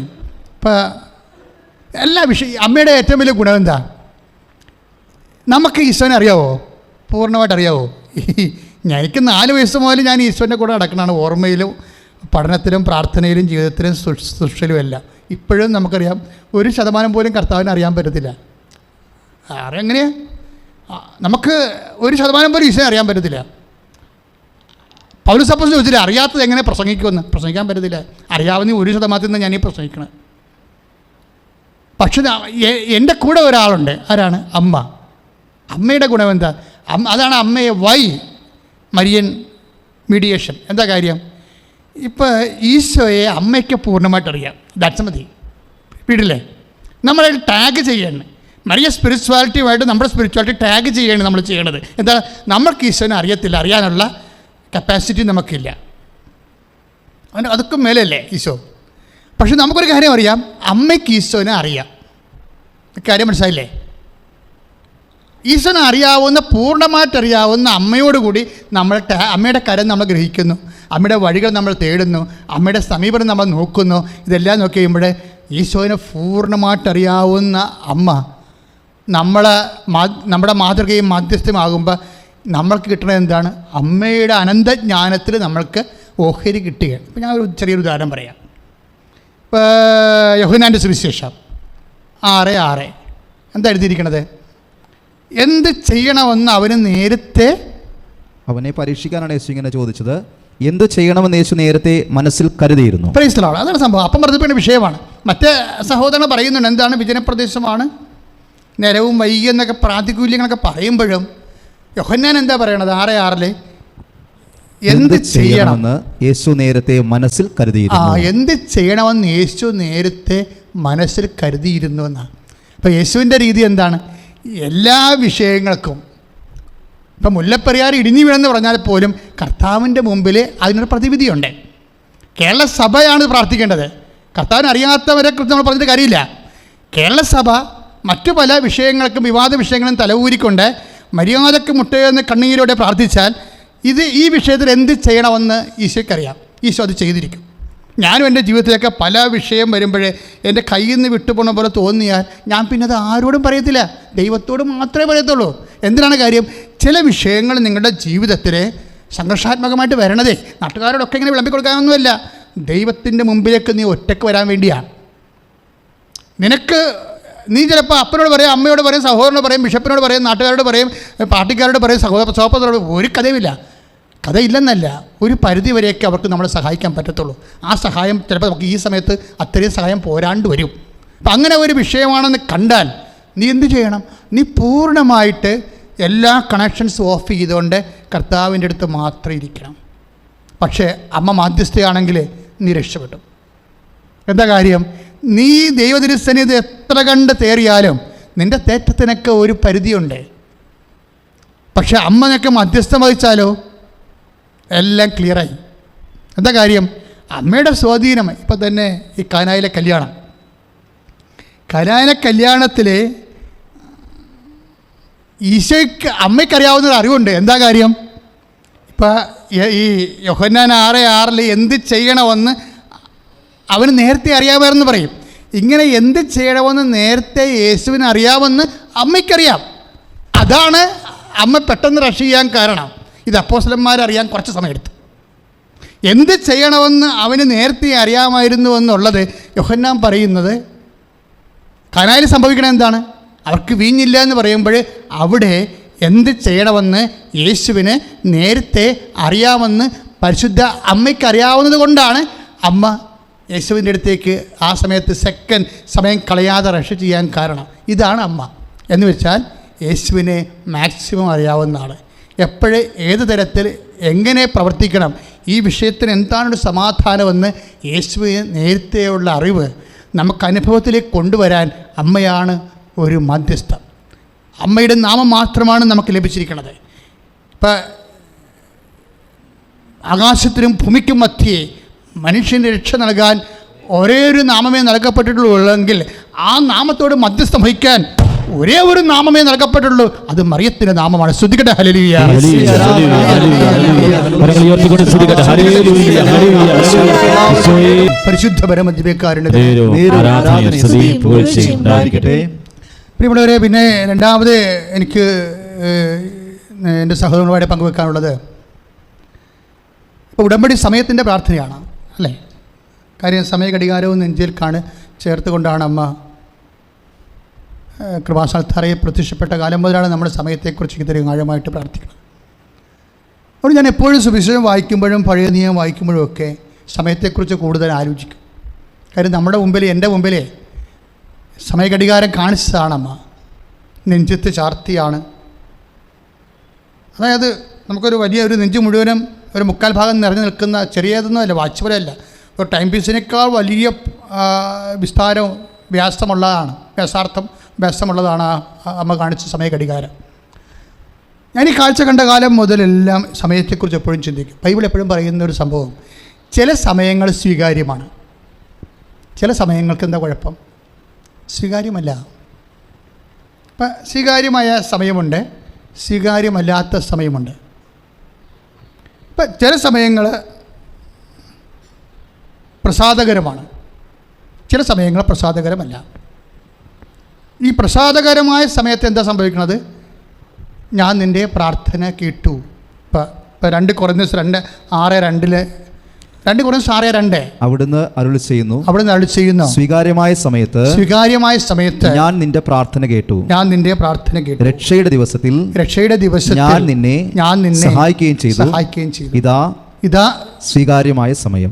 എല്ലാ അമ്മയുടെ ഏറ്റവും വലിയ ഗുണം എന്താ? നമുക്ക് ഈശോനെ അറിയാവോ? പൂർണ്ണമായിട്ട് അറിയാവോ? എനിക്ക് 4 വയസ്സ് മുതൽ ഞാൻ ഈശോൻ്റെ കൂടെ നടക്കണതാണ്. ഓർമ്മയിലും പഠനത്തിലും പ്രാർത്ഥനയിലും ജീവിതത്തിലും സൃഷ്ടിയിലും എല്ലാം. ഇപ്പോഴും നമുക്കറിയാം 1% പോലും കർത്താവിനെ അറിയാൻ പറ്റത്തില്ല. എങ്ങനെയാ? നമുക്ക് 1% പോലും ഈശോനെ അറിയാൻ പറ്റത്തില്ല. പൗലോസ് അപ്പോസ്തലൻ ചോദിച്ചില്ല, അറിയാത്തത് എങ്ങനെ പ്രസംഗിക്കാൻ പറ്റത്തില്ല. അറിയാവുന്ന 1% നിന്ന് ഞാനീ പ്രസംഗിക്കണം. പക്ഷെ എൻ്റെ കൂടെ ഒരാളുണ്ട്. ആരാണ്? അമ്മ. അമ്മയുടെ ഗുണം എന്താ? അതാണ് അമ്മയെ വൈ മരിയൻ മീഡിയേഷൻ. എന്താ കാര്യം? ഇപ്പോൾ ഈശോയെ അമ്മയ്ക്ക് പൂർണ്ണമായിട്ട് അറിയാം. ദാറ്റ്സ് മതി. വീട്ടില്ലേ നമ്മളെ ടാഗ് ചെയ്യണം. മരിയ സ്പിരിച്വാലിറ്റിയുമായിട്ട് നമ്മുടെ സ്പിരിച്വാലിറ്റി ടാഗ് ചെയ്യണം നമ്മൾ ചെയ്യണത്. എന്താ? നമ്മൾക്ക് ഈശോനെ അറിയത്തില്ല, അറിയാനുള്ള കപ്പാസിറ്റി നമുക്കില്ല. അതൊക്കെ മേലല്ലേ ഈശോ. പക്ഷെ നമുക്കൊരു കാര്യം അറിയാം, അമ്മയ്ക്ക് ഈശോനെ അറിയാം. കാര്യം മനസ്സിലായില്ലേ? ഈശോനെ അറിയാവുന്ന, പൂർണ്ണമായിട്ട് അറിയാവുന്ന അമ്മയോടുകൂടി നമ്മൾ അമ്മയുടെ കരം നമ്മൾ ഗ്രഹിക്കുന്നു, അമ്മയുടെ വഴികൾ നമ്മൾ തേടുന്നു, അമ്മയുടെ സമീപനം നമ്മൾ നോക്കുന്നു. ഇതെല്ലാം നോക്കി കഴിയുമ്പോൾ ഈശോനെ പൂർണ്ണമായിട്ട് അറിയാവുന്ന അമ്മ നമ്മുടെ മാതൃകയും മാധ്യസ്ഥമാകുമ്പോൾ നമ്മൾക്ക് കിട്ടുന്നത് എന്താണ്? അമ്മയുടെ അനന്തജ്ഞാനത്തിൽ നമ്മൾക്ക് ഓഹരി കിട്ടുകയാണ്. ഇപ്പോൾ ഞാൻ ഒരു ചെറിയൊരു ഉദാഹരണം പറയാം. ഇപ്പോൾ യോഹന്നാൻ്റെ സുവിശേഷം 6:6 എന്താ എഴുതിയിരിക്കണത്? എന്ത് ചെയ്യണമെന്ന് അവന് നേരത്തെ, അവനെ പരീക്ഷിക്കാനാണ് യേശു ഇങ്ങനെ ചോദിച്ചത്. എന്ത് ചെയ്യണമെന്ന് യേശു നേരത്തെ മനസ്സിൽ കരുതിയിരുന്നു. Praise the Lord. അതാണ് സംഭവം. അപ്പം വർദ്ധിപ്പിക്കേണ്ട വിഷയമാണ്. മറ്റേ സഹോദരൻ പറയുന്നുണ്ട്, എന്താണ്? വിജനപ്രദേശമാണ്, നേരവും വൈകി എന്നൊക്കെ പ്രാതികൂല്യങ്ങളൊക്കെ പറയുമ്പോഴും യോഹന്നാൻ എന്താ പറയണത്? 6:6 എന്ത് ചെയ്യണമെന്ന് യേശു നേരത്തെ മനസ്സിൽ കരുതിയിരുന്നു. എന്ത് ചെയ്യണമെന്ന് യേശു നേരത്തെ മനസ്സിൽ കരുതിയിരുന്നു എന്നാണ്. അപ്പോൾ യേശുവിൻ്റെ രീതി എന്താണ്? എല്ലാ വിഷയങ്ങൾക്കും, ഇപ്പം മുല്ലപ്പെരിയാർ ഇടിഞ്ഞു വീണെന്ന് പറഞ്ഞാൽ പോലും കർത്താവിൻ്റെ മുമ്പിൽ അതിനൊരു പ്രതിവിധിയുണ്ട്. കേരള സഭയാണ് പ്രാർത്ഥിക്കേണ്ടത്. കർത്താവിന് അറിയാത്തവരെ കുറിച്ച് നമ്മൾ പറഞ്ഞിട്ട് കാര്യമില്ല. കേരള സഭ മറ്റു പല വിഷയങ്ങൾക്കും വിവാദ വിഷയങ്ങളും തലവൂരിക്കൊണ്ട് മര്യാദക്ക് മുട്ടയെന്ന് കണ്ണീരോടെ പ്രാർത്ഥിച്ചാൽ ഈ വിഷയത്തിൽ എന്ത് ചെയ്യണമെന്ന് ഈശോയ്ക്കറിയാം. ഈശോ അത് ചെയ്തിരിക്കും. ഞാനും എൻ്റെ ജീവിതത്തിലൊക്കെ പല വിഷയം വരുമ്പോഴേ എൻ്റെ കയ്യിൽ നിന്ന് വിട്ടുപോകുന്ന പോലെ തോന്നിയാൽ ഞാൻ പിന്നെ അത് ആരോടും പറയത്തില്ല, ദൈവത്തോട് മാത്രമേ പറയത്തുള്ളൂ. എന്തിനാണ് കാര്യം? ചില വിഷയങ്ങൾ നിങ്ങളുടെ ജീവിതത്തിൽ സംഘർഷാത്മകമായിട്ട് വരണതേ നാട്ടുകാരോടൊക്കെ ഇങ്ങനെ വിളമ്പിക്കൊടുക്കാനൊന്നുമല്ല, ദൈവത്തിൻ്റെ മുമ്പിലേക്ക് നീ ഒറ്റയ്ക്ക് വരാൻ വേണ്ടിയാണ്. നീ ചിലപ്പോൾ അപ്പനോട് പറയും, അമ്മയോട് പറയും, സഹോദരനോട് പറയും, ബിഷപ്പിനോട് പറയും, നാട്ടുകാരോട് പറയും, പാർട്ടിക്കാരോട് പറയും, സഹോദരോട് ഒരു കഥയുമില്ല. കഥയില്ലെന്നല്ല, ഒരു പരിധി വരെയൊക്കെ അവർക്ക് നമ്മളെ സഹായിക്കാൻ പറ്റത്തുള്ളൂ. ആ സഹായം ചിലപ്പോൾ നമുക്ക് ഈ സമയത്ത് അത്രയും സഹായം പോരാണ്ട് വരും. അപ്പം അങ്ങനെ ഒരു വിഷയമാണെന്ന് കണ്ടാൽ നീ എന്ത് ചെയ്യണം? നീ പൂർണ്ണമായിട്ട് എല്ലാ കണക്ഷൻസും ഓഫ് ചെയ്തുകൊണ്ട് കർത്താവിൻ്റെ അടുത്ത് മാത്രം ഇരിക്കണം. പക്ഷേ അമ്മ മാധ്യസ്ഥയാണെങ്കിൽ നീ രക്ഷപ്പെട്ടു. എന്താ കാര്യം? നീ ദൈവതിരുസന്നിധി എത്ര കണ്ട് തേറിയാലും നിൻ്റെ തേറ്റത്തിനൊക്കെ ഒരു പരിധിയുണ്ട്. പക്ഷെ അമ്മനൊക്കെ മധ്യസ്ഥം വഹിച്ചാലോ എല്ലാം ക്ലിയറായി. എന്താ കാര്യം? അമ്മയുടെ സ്വാധീനം. ഇപ്പം തന്നെ ഈ കാനായിലെ കല്യാണത്തിൽ ഈശോയ്ക്ക് അമ്മയ്ക്കറിയാവുന്നൊരു അറിവുണ്ട്. എന്താ കാര്യം? ഇപ്പം ഈ യോഹന്നാൻ 6:6 എന്ത് ചെയ്യണമെന്ന് അവന് നേരത്തെ അറിയാമായിരുന്നു പറയും. ഇങ്ങനെ എന്ത് ചെയ്യണമെന്ന് നേരത്തെ യേശുവിന് അറിയാമെന്ന് അമ്മയ്ക്കറിയാം. അതാണ് അമ്മ പെട്ടെന്ന് റഷ് ചെയ്യാൻ കാരണം. ഇത് അപ്പോസ്തലന്മാരറിയാൻ കുറച്ച് സമയമെടുത്തു. എന്ത് ചെയ്യണമെന്ന് അവന് നേരത്തെ അറിയാമായിരുന്നു എന്നുള്ളത് യോഹന്നാൻ പറയുന്നത് കാനായിൽ സംഭവിക്കണത് എന്താണ്? അവർക്ക് വീഞ്ഞില്ല എന്ന് പറയുമ്പോൾ അവിടെ എന്ത് ചെയ്യണമെന്ന് യേശുവിന് നേരത്തെ അറിയാമെന്ന് പരിശുദ്ധ അമ്മയ്ക്കറിയാവുന്നത് കൊണ്ടാണ് അമ്മ യേശുവിൻ്റെ അടുത്തേക്ക് ആ സമയത്ത് സെക്കൻഡ് സമയം കളയാതെ റഷ് ചെയ്യാൻ കാരണം. ഇതാണ് അമ്മ എന്ന് വെച്ചാൽ യേശുവിനെ മാക്സിമം അറിയാവുന്ന ആൾ. എപ്പോഴേ ഏത് തരത്തിൽ എങ്ങനെ പ്രവർത്തിക്കണം, ഈ വിഷയത്തിന് എന്താണൊരു സമാധാനമെന്ന് യേശുവിന് നേരത്തെയുള്ള അറിവ് നമുക്ക് അനുഭവത്തിലേക്ക് കൊണ്ടുവരാൻ അമ്മയാണ് ഒരു മധ്യസ്ഥം. അമ്മയുടെ നാമം മാത്രമാണ് നമുക്ക് ലഭിച്ചിരിക്കുന്നത്. ഇപ്പം ആകാശത്തിനും ഭൂമിക്കും മധ്യേ മനുഷ്യന് രക്ഷ നൽകാൻ ഒരേ ഒരു നാമമേ നൽകപ്പെട്ടിട്ടുള്ളൂ. ആ നാമത്തോട് മധ്യസ്ഥം വഹിക്കാൻ ഒരേ ഒരു നാമമേ നൽകപ്പെട്ടുള്ളൂ. അത് മറിയത്തിൻ്റെ നാമമാണ്. സ്തുതിക്കട്ടെ, ഹല്ലേലൂയ. പരിശുദ്ധ പരമദിവ്യകാരുണ്യ പ്രിയമുള്ളവരെ, പിന്നെ രണ്ടാമത് എനിക്ക് എൻ്റെ സഹോദരങ്ങളുമായിട്ട് പങ്കുവെക്കാനുള്ളത് ഇപ്പോൾ ഉടമ്പടി സമയത്തിൻ്റെ പ്രാർത്ഥനയാണ് അല്ലേ? കാര്യം സമയഘടികാരവും നെഞ്ചിൽ ചേർത്തുകൊണ്ടാണ് അമ്മ കൃപാസ്ഥാനത്തറയിൽ പ്രത്യക്ഷപ്പെട്ട കാലം മുതലാണ് നമ്മുടെ സമയത്തെക്കുറിച്ച് ഇത്രയും ആഴമായിട്ട് പ്രാർത്ഥിക്കുന്നത്. അതുകൊണ്ട് ഞാൻ എപ്പോഴും സുവിശേഷം വായിക്കുമ്പോഴും പഴയ നിയമം വായിക്കുമ്പോഴും ഒക്കെ സമയത്തെക്കുറിച്ച് കൂടുതൽ ആലോചിക്കും. കാര്യം നമ്മുടെ മുമ്പിൽ, എൻ്റെ മുമ്പിൽ സമയഘടികാരം കാണിച്ചതാണ് അമ്മ. നെഞ്ചത്ത് ചാർത്തിയാണ്. അതായത് നമുക്കൊരു വലിയൊരു നെഞ്ച് മുഴുവനും ഒരു 3/4 ഭാഗം നിറഞ്ഞു നിൽക്കുന്ന ചെറിയതൊന്നുമല്ല, വാച്ച് പോലെയല്ല, ഒരു ടൈം പീസിനേക്കാൾ വലിയ വിസ്താരവും വ്യാസാർത്ഥമുള്ളതാണ് അമ്മ കാണിച്ച സമയഘടികാരം. ഞാൻ ഈ കാഴ്ച കണ്ട കാലം മുതലെല്ലാം സമയത്തെക്കുറിച്ച് എപ്പോഴും ചിന്തിക്കും. ബൈബിൾ എപ്പോഴും പറയുന്ന ഒരു സംഭവം, ചില സമയങ്ങൾ സ്വീകാര്യമാണ്, ചില സമയങ്ങൾക്ക് എന്താ കുഴപ്പം? സ്വീകാര്യമല്ല. ഇപ്പം സ്വീകാര്യമായ സമയമുണ്ട്, സ്വീകാര്യമല്ലാത്ത സമയമുണ്ട്. ഇപ്പം ചില സമയങ്ങൾ പ്രസാദകരമാണ്, ചില സമയങ്ങൾ പ്രസാദകരമല്ല. ഈ പ്രസാദകരമായ സമയത്ത് എന്താ സംഭവിക്കുന്നത്? ഞാൻ നിൻ്റെ പ്രാർത്ഥന കേട്ടു. ഇപ്പം 2 കൊരിന്ത്യർ 6:2 അവിടുന്ന് അരുളി ചെയ്യുന്നു, സ്വീകാര്യമായ സമയത്ത് ഞാൻ നിന്റെ പ്രാർത്ഥന കേട്ടു. രക്ഷയുടെ ദിവസത്തിൽ ഞാൻ നിന്നെ സഹായിക്കുകയും ചെയ്തു. ഇതാ സ്വീകാര്യമായ സമയം.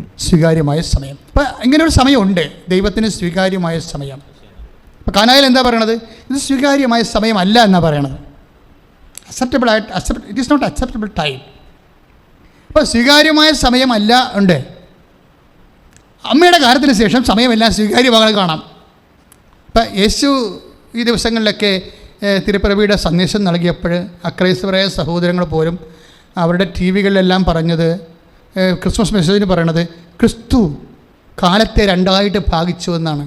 അപ്പം ഇങ്ങനെ ഒരു സമയമുണ്ട്, ദൈവത്തിന് സ്വീകാര്യമായ സമയം. അപ്പോൾ കാനായിൽ എന്താ പറയണത്? ഇത് സ്വീകാര്യമായ സമയമല്ല എന്നാണ് പറയണത്. It is not acceptable time. അപ്പോൾ സ്വീകാര്യമായ സമയമല്ല ഉണ്ട്. അമ്മയുടെ കാര്യത്തിന് ശേഷം സമയമെല്ലാം സ്വീകാര്യമാകാൻ കാണാം. ഇപ്പം യേശു ഈ ദിവസങ്ങളിലൊക്കെ തിരുപ്പിറവിയുടെ സന്ദേശം നൽകിയപ്പോൾ അക്രൈസ്തവരായ സഹോദരങ്ങൾ പോലും അവരുടെ ടി വികളിലെല്ലാം പറഞ്ഞത്, ക്രിസ്മസ് മെസ്സേജിന് പറയണത്, ക്രിസ്തു കാലത്തെ രണ്ടായിട്ട് ഭാഗിച്ചു എന്നാണ്.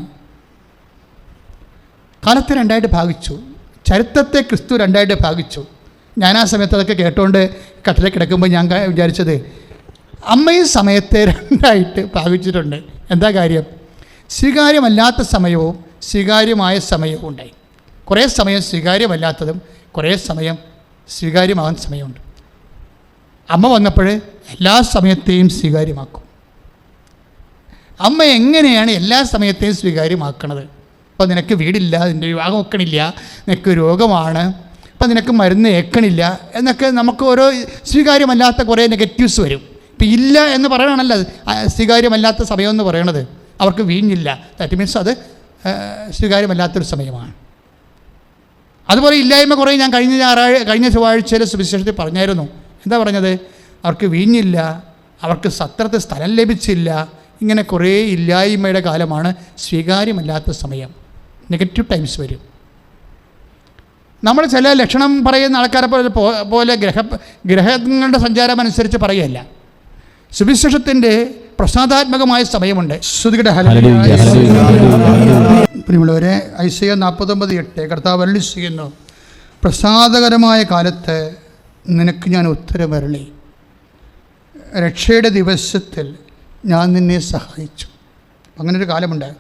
കാലത്തെ രണ്ടായിട്ട് ഭാഗിച്ചു, ചരിത്രത്തെ ക്രിസ്തു രണ്ടായിട്ട് ഭാഗിച്ചു. ഞാൻ ആ സമയത്ത് അതൊക്കെ കേട്ടുകൊണ്ട് കട്ടിലെ കിടക്കുമ്പോൾ ഞാൻ വിചാരിച്ചത്, അമ്മയും സമയത്തെ രണ്ടായിട്ട് ഭാഗിച്ചിട്ടുണ്ട്. എന്താ കാര്യം? സ്വീകാര്യമല്ലാത്ത സമയവും സ്വീകാര്യമായ സമയവും ഉണ്ടായി. കുറേ സമയം സ്വീകാര്യമല്ലാത്തതും കുറേ സമയം സ്വീകാര്യമാകുന്ന സമയമുണ്ട്. അമ്മ വന്നപ്പോൾ എല്ലാ സമയത്തെയും സ്വീകാര്യമാക്കും. അമ്മ എങ്ങനെയാണ് എല്ലാ സമയത്തെയും സ്വീകാര്യമാക്കണത്? അപ്പോൾ നിനക്ക് വീടില്ല, നിൻ്റെ വിവാഹം വെക്കണില്ല, നിനക്ക് രോഗമാണ്, അപ്പം നിനക്ക് മരുന്ന് ഏക്കണില്ല എന്നൊക്കെ നമുക്ക് ഓരോ സ്വീകാര്യമല്ലാത്ത കുറേ നെഗറ്റീവ്സ് വരും. ഇപ്പം ഇല്ല എന്ന് പറയണമല്ലോ സ്വീകാര്യമല്ലാത്ത സമയമെന്ന് പറയണത്. അവർക്ക് വീഞ്ഞില്ല, ദാറ്റ് മീൻസ് അത് സ്വീകാര്യമല്ലാത്തൊരു സമയമാണ്. അതുപോലെ ഇല്ലായ്മ കുറേ ഞാൻ കഴിഞ്ഞ ചൊവ്വാഴ്ചയിൽ സുവിശേഷത്തിൽ പറഞ്ഞായിരുന്നു. എന്താ പറഞ്ഞത്? അവർക്ക് വീഞ്ഞില്ല, അവർക്ക് സത്രത്തിൽ സ്ഥലം ലഭിച്ചില്ല, ഇങ്ങനെ കുറേ ഇല്ലായ്മയുടെ കാലമാണ് സ്വീകാര്യമല്ലാത്ത സമയം. നെഗറ്റീവ് ടൈംസ് വരും. നമ്മൾ ചില ലക്ഷണം പറയുന്ന ആൾക്കാരെ പോലെ ഗ്രഹങ്ങളുടെ സഞ്ചാരം അനുസരിച്ച് പറയുകയല്ല. സുവിശേഷത്തിൻ്റെ പ്രസാദാത്മകമായ സമയമുണ്ട്. പ്രിയമുള്ളവരെ, ഐസയ്യ 49:8 കർത്താവ് അരുളി ചെയ്യുന്നു, പ്രസാദകരമായ കാലത്ത് നിനക്ക് ഞാൻ ഉത്തരമരുളി, രക്ഷയുടെ ദിവസത്തിൽ ഞാൻ നിന്നെ സഹായിച്ചു. അങ്ങനൊരു കാലമുണ്ട്.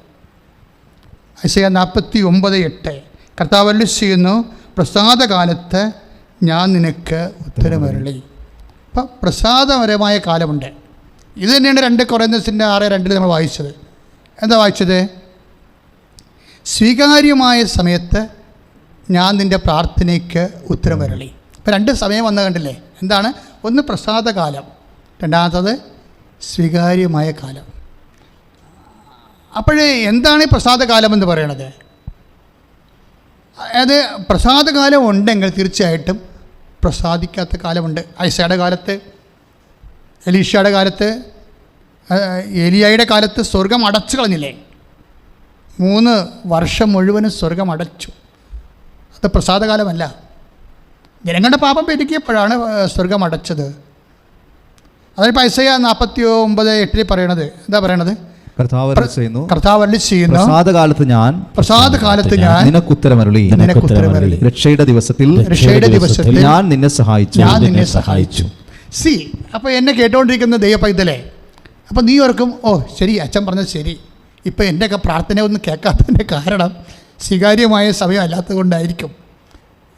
ഐസയ്യ 49:8 കർത്താവ് അരുളി ചെയ്യുന്നു, പ്രസാദകാലത്ത് ഞാൻ നിനക്ക് ഉത്തരമരുളി. അപ്പം പ്രസാദപരമായ കാലമുണ്ട്. ഇത് തന്നെയാണ് 2 കൊറിന്തോസിൻ്റെ 6:2 നമ്മൾ വായിച്ചത്. എന്താ വായിച്ചത്? സ്വീകാര്യമായ സമയത്ത് ഞാൻ നിൻ്റെ പ്രാർത്ഥനയ്ക്ക് ഉത്തരമരുളി. ഇപ്പം 2 സമയം വന്ന കണ്ടില്ലേ? എന്താണ്? ഒന്ന് പ്രസാദകാലം, രണ്ടാമത്തത് സ്വീകാര്യമായ കാലം. അപ്പോഴേ എന്താണ് ഈ പ്രസാദകാലം എന്ന് പറയണത്? അതായത് പ്രസാദകാലം ഉണ്ടെങ്കിൽ തീർച്ചയായിട്ടും പ്രസാദിക്കാത്ത കാലമുണ്ട്. ഐസയുടെ കാലത്ത്, എലീഷയുടെ കാലത്ത്, ഏലിയായുടെ കാലത്ത് സ്വർഗം അടച്ചു കളഞ്ഞില്ലേ? 3 വർഷം മുഴുവനും സ്വർഗം അടച്ചു. അത് പ്രസാദകാലമല്ല. ജനങ്ങളുടെ പാപം പെരുക്കിയപ്പോഴാണ് സ്വർഗം അടച്ചത്. അതിനിപ്പോൾ ഐസയ്യ 49:8 പറയണത് എന്താ പറയണത്? കർത്താവ് അരുളി ചെയ്യുന്നു, പ്രസാദകാലത്ത് ഞാൻ നിനക്ക് ഉത്തരമരുളി, രക്ഷയുടെ ദിവസത്തിൽ ഞാൻ നിന്നെ സഹായിച്ചു. സി, അപ്പോൾ എന്നെ കേട്ടുകൊണ്ടിരിക്കുന്ന ദൈവപൈതലേ, അപ്പോൾ നീ ഓർക്കും, ഓ ശരി, അച്ഛൻ പറഞ്ഞത് ശരി. ഇപ്പോൾ എൻ്റെയൊക്കെ പ്രാർത്ഥന ഒന്നും കേൾക്കാത്തതിൻ്റെ കാരണം സ്വീകാര്യമായ സമയം അല്ലാത്തത് കൊണ്ടായിരിക്കും.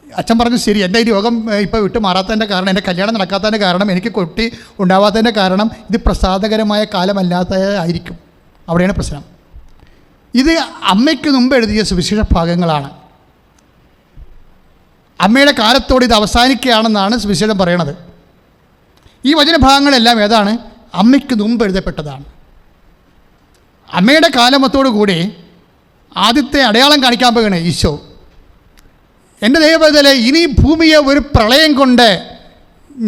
അച്ഛൻ പറഞ്ഞു ശരി, എൻ്റെ ഈ രോഗം ഇപ്പോൾ വിട്ടു മാറാത്തതിൻ്റെ കാരണം, എൻ്റെ കല്യാണം നടക്കാത്തതിൻ്റെ കാരണം, എനിക്ക് കുട്ടി ഉണ്ടാവാത്തതിൻ്റെ കാരണം ഇത് പ്രസാദകരമായ കാലമല്ലാത്തതായിരിക്കും. അവിടെയാണ് പ്രശ്നം. ഇത് അമ്മയ്ക്ക് മുമ്പ് എഴുതിയ സുവിശേഷ ഭാഗങ്ങളാണ്. അമ്മയുടെ കാലത്തോട് ഇത് അവസാനിക്കുകയാണെന്നാണ് സുവിശേഷം പറയണത്. ഈ വചനഭാഗങ്ങളെല്ലാം ഏതാണ്? അമ്മയ്ക്ക് മുമ്പ് എഴുതപ്പെട്ടതാണ്. അമ്മയുടെ കാലമത്തോടു കൂടി ആദ്യത്തെ അടയാളം കാണിക്കാൻ പോവുകയാണ് ഈശോ. എൻ്റെ ദൈവപൈതലേ, ഇനി ഭൂമിയെ ഒരു പ്രളയം കൊണ്ട്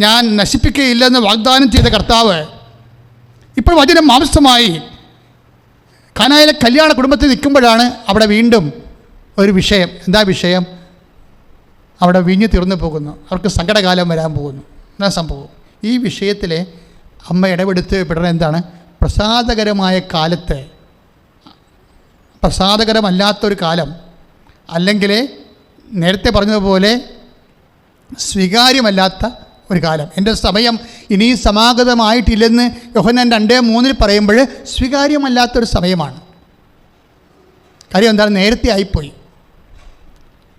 ഞാൻ നശിപ്പിക്കുകയില്ലെന്ന് വാഗ്ദാനം ചെയ്ത കർത്താവ് ഇപ്പോൾ വചനം മാംസമായി കാനായിലെ കല്യാണ കുടുംബത്തിൽ നിൽക്കുമ്പോഴാണ് അവിടെ വീണ്ടും ഒരു വിഷയം. എന്താ വിഷയം? അവിടെ വീഞ്ഞ് തീർന്നു പോകുന്നു, അവർക്ക് സങ്കടകാലം വരാൻ പോകുന്നു. എന്താ സംഭവം? ഈ വിഷയത്തിൽ അമ്മ ഇടപെടുത്ത് പെടുന്നത് എന്താണ്? പ്രസാദകരമായ കാലത്ത്, പ്രസാദകരമല്ലാത്തൊരു കാലം, അല്ലെങ്കിൽ നേരത്തെ പറഞ്ഞതുപോലെ സ്വീകാര്യമല്ലാത്ത ഒരു കാലം. എൻ്റെ സമയം ഇനി സമാഗതമായിട്ടില്ലെന്ന് യോഹന്നാൻ 2:3 പറയുമ്പോൾ സ്വീകാര്യമല്ലാത്തൊരു സമയമാണ്. കാര്യം എന്താണ്? നേരത്തെ ആയിപ്പോയി.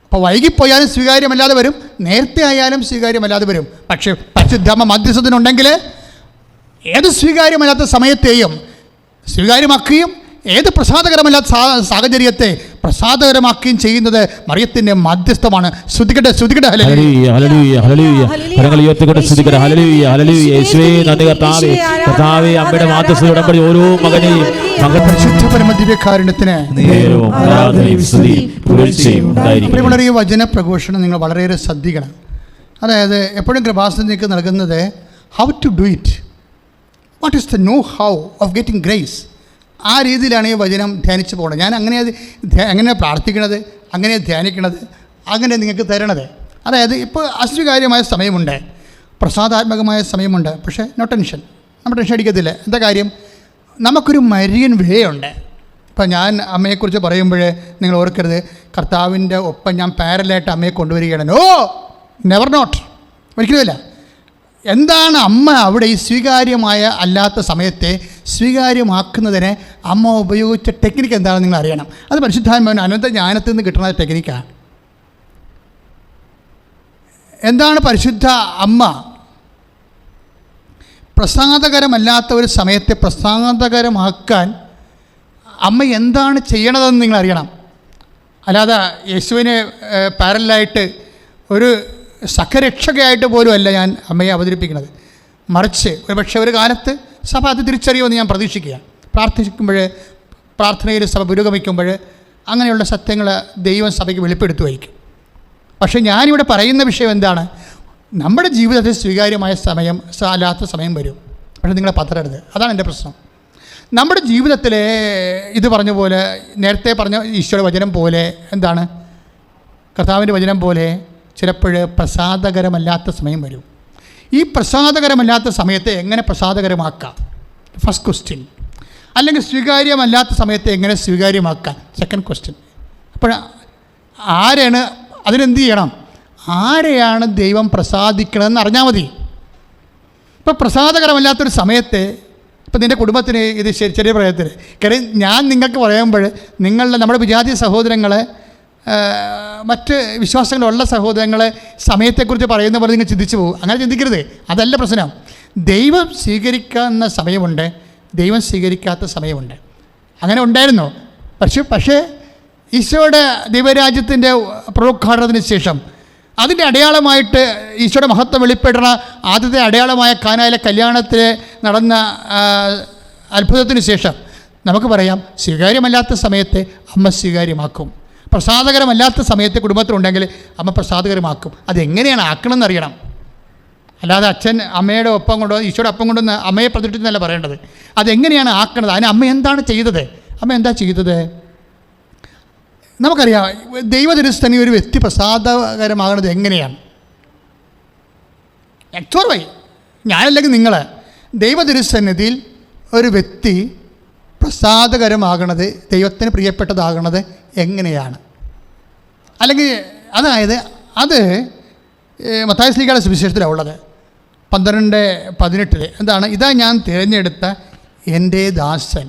അപ്പോൾ വൈകിപ്പോയാലും സ്വീകാര്യമല്ലാതെ വരും, നേരത്തെ ആയാലും സ്വീകാര്യമല്ലാതെ വരും. പക്ഷേ പരിശുദ്ധമ്മ മധ്യസ്ഥത്തിനുണ്ടെങ്കിൽ ഏത് സ്വീകാര്യമല്ലാത്ത സമയത്തെയും സ്വീകാര്യമാക്കുകയും ഏത് പ്രസാദകരമല്ലാത്ത സാഹചര്യത്തെ പ്രസാദകരമാക്കുകയും ചെയ്യുന്നത് മറിയത്തിൻ്റെ മധ്യസ്ഥമാണ്. ശ്രുതികട്ടെ ശ്രുതികട്ടെ. ഹല്ലേലൂയ ഹല്ലേലൂയ ഹല്ലേലൂയ. കരങ്ങൾ ഉയർത്തിക്കൊണ്ട് സ്തുതിക്കട്ടെ. ഹല്ലേലൂയ ഹല്ലേലൂയ. യേശുവേ നന്ദി കർത്താവേ. കർത്താവേ അമ്മയുടെ മാധ്യസ്ഥതയിൽ ഉടമ്പടി ഓരോ മകനെയും പരിശുദ്ധ പരമദിവ്യകാരുണ്യത്തിന് നേരവും ആരാധനയും സ്തുതിയും പുകഴ്ചയും ഉണ്ടായിരിക്കട്ടെ. പ്രിയമുള്ളവരെ, ഈ വചന പ്രഘോഷണം നിങ്ങൾ വളരെയേറെ ശ്രദ്ധിക്കണം. അതായത് എപ്പോഴും കൃപാസനത്തിലേക്ക് നൽകുന്നത് how to do it, what is the know how of getting grace. ആ രീതിയിലാണ് ഈ വചനം ധ്യാനിച്ച് പോകണത്. ഞാൻ അങ്ങനെ പ്രാർത്ഥിക്കണത്, അങ്ങനെ ധ്യാനിക്കണത്, അങ്ങനെ നിങ്ങൾക്ക് തരണത്. അതായത് ഇപ്പോൾ അസ്വീകാര്യമായ സമയമുണ്ട്, പ്രസാദാത്മകമായ സമയമുണ്ട്. പക്ഷേ നോ ടെൻഷൻ, നമ്മൾ ടെൻഷൻ അടിക്കത്തില്ല. എന്താ കാര്യം? നമുക്കൊരു മരിയൻ വേ ഉണ്ട്. ഇപ്പം ഞാൻ അമ്മയെക്കുറിച്ച് പറയുമ്പോൾ നിങ്ങൾ ഓർക്കരുത് കർത്താവിൻ്റെ ഒപ്പം ഞാൻ പാരലായിട്ട് അമ്മയെ കൊണ്ടുവരികയാണ്. നോ, നെവർ നോട്ട്, ഒരിക്കലുമില്ല. എന്താണ് അമ്മ അവിടെ ഈ സ്വീകാര്യമായ അല്ലാത്ത സമയത്തെ സ്വീകാര്യമാക്കുന്നതിന് അമ്മ ഉപയോഗിച്ച ടെക്നിക്ക് എന്താണെന്ന് നിങ്ങൾ അറിയണം. അത് പരിശുദ്ധാത്മാവിന് അനന്ത ജ്ഞാനത്തിൽ നിന്ന് കിട്ടുന്ന ടെക്നിക്കാണ്. എന്താണ് പരിശുദ്ധ അമ്മ പ്രസാദകരമല്ലാത്ത ഒരു സമയത്തെ പ്രസാദകരമാക്കാൻ അമ്മ എന്താണ് ചെയ്യണതെന്ന് നിങ്ങൾ അറിയണം. അല്ലാതെ യേശുവിന് പാരലായിട്ട് ഒരു സഖരക്ഷകയായിട്ട് പോലും അല്ല ഞാൻ അമ്മയെ അവതരിപ്പിക്കുന്നത്. മറിച്ച് ഒരു പക്ഷേ ഒരു കാലത്ത് സഭ അത് തിരിച്ചറിയുമെന്ന് ഞാൻ പ്രതീക്ഷിക്കുകയാണ്. പ്രാർത്ഥിക്കുമ്പോൾ, പ്രാർത്ഥനയിൽ സഭ പുരോഗമിക്കുമ്പോൾ അങ്ങനെയുള്ള സത്യങ്ങൾ ദൈവം സഭയ്ക്ക് വെളിപ്പെടുത്തുമായിരിക്കും. പക്ഷേ ഞാനിവിടെ പറയുന്ന വിഷയം എന്താണ്? നമ്മുടെ ജീവിതത്തിൽ സ്വീകാര്യമായ സമയം അല്ലാത്ത സമയം വരും. പക്ഷേ നിങ്ങളെ പതറരുത്, അതാണ് എൻ്റെ പ്രശ്നം. നമ്മുടെ ജീവിതത്തിലെ ഇത് പറഞ്ഞ പോലെ, നേരത്തെ പറഞ്ഞ ഈശോയുടെ വചനം പോലെ, എന്താണ് കർത്താവിൻ്റെ വചനം പോലെ ചിലപ്പോൾ പ്രസാദകരമല്ലാത്ത സമയം വരും. ഈ പ്രസാദകരമല്ലാത്ത സമയത്തെ എങ്ങനെ പ്രസാദകരമാക്കാം? First question. അല്ലെങ്കിൽ സ്വീകാര്യമല്ലാത്ത സമയത്തെ എങ്ങനെ സ്വീകാര്യമാക്കാം? Second question. അപ്പോൾ ആരാണ് അതിനെന്ത് ചെയ്യണം? ആരെയാണ് ദൈവം പ്രസാദിക്കണമെന്ന് അറിഞ്ഞാൽ മതി. ഇപ്പോൾ പ്രസാദകരമല്ലാത്തൊരു സമയത്തെ, ഇപ്പം നിൻ്റെ കുടുംബത്തിന് ഇത് ചെറിയ പ്രയത്തിൽ കാര്യം ഞാൻ നിങ്ങൾക്ക് പറയുമ്പോൾ നമ്മുടെ വിജാതീയ സഹോദരങ്ങളെ, മറ്റ് വിശ്വാസങ്ങളുള്ള സഹോദരങ്ങളെ സമയത്തെക്കുറിച്ച് പറയുന്ന പോലെ നിങ്ങൾ ചിന്തിച്ചു പോകും. അങ്ങനെ ചിന്തിക്കരുത്, അതല്ല പ്രശ്നം. ദൈവം സ്വീകരിക്കുന്ന സമയമുണ്ട്, ദൈവം സ്വീകരിക്കാത്ത സമയമുണ്ട്. അങ്ങനെ ഉണ്ടായിരുന്നു. പക്ഷേ ഈശോയുടെ ദൈവരാജ്യത്തിൻ്റെ പ്രോദ്ഘാടനത്തിന് ശേഷം അതിൻ്റെ അടയാളമായിട്ട് ഈശോയുടെ മഹത്വം വെളിപ്പെടുന്ന ആദ്യത്തെ അടയാളമായ കാനായിലെ കല്യാണത്തിൽ നടന്ന അത്ഭുതത്തിന് ശേഷം നമുക്ക് പറയാം സ്വീകാര്യമല്ലാത്ത സമയത്തെ അമ്മ സ്വീകാര്യമാക്കും. പ്രസാദകരമല്ലാത്ത സമയത്ത് കുടുംബത്തിലുണ്ടെങ്കിൽ അമ്മ പ്രസാദകരമാക്കും. അതെങ്ങനെയാണ് ആക്കണമെന്ന് അറിയണം. അല്ലാതെ അച്ഛൻ അമ്മയുടെ ഒപ്പം കൊണ്ടോ ഈശോയുടെ ഒപ്പം കൊണ്ടൊന്ന് അമ്മയെ പ്രതിഷ്ഠിച്ചെന്നല്ല പറയേണ്ടത്. അതെങ്ങനെയാണ് ആക്കണത്? അതിന് അമ്മ എന്താണ് ചെയ്തത്? അമ്മ എന്താ ചെയ്തത്? നമുക്കറിയാം ദൈവതിരുസ്ഥനി ഒരു വ്യക്തി പ്രസാദകരമാകുന്നത് എങ്ങനെയാണ്. എക്സോർവൈ ഞാനല്ലെങ്കിൽ നിങ്ങൾ ദൈവതിരുസന്നിധിയിൽ ഒരു വ്യക്തി പ്രസാദകരമാകണത്, ദൈവത്തിന് പ്രിയപ്പെട്ടതാകണത് എങ്ങനെയാണ്? അല്ലെങ്കിൽ അതായത് അത് മത്തായി ശ്ലീഹയുടെ സുവിശേഷത്തിലാണ് ഉള്ളത്. 12:18 എന്താണ്? ഇതാ ഞാൻ തിരഞ്ഞെടുത്ത എൻ്റെ ദാസൻ,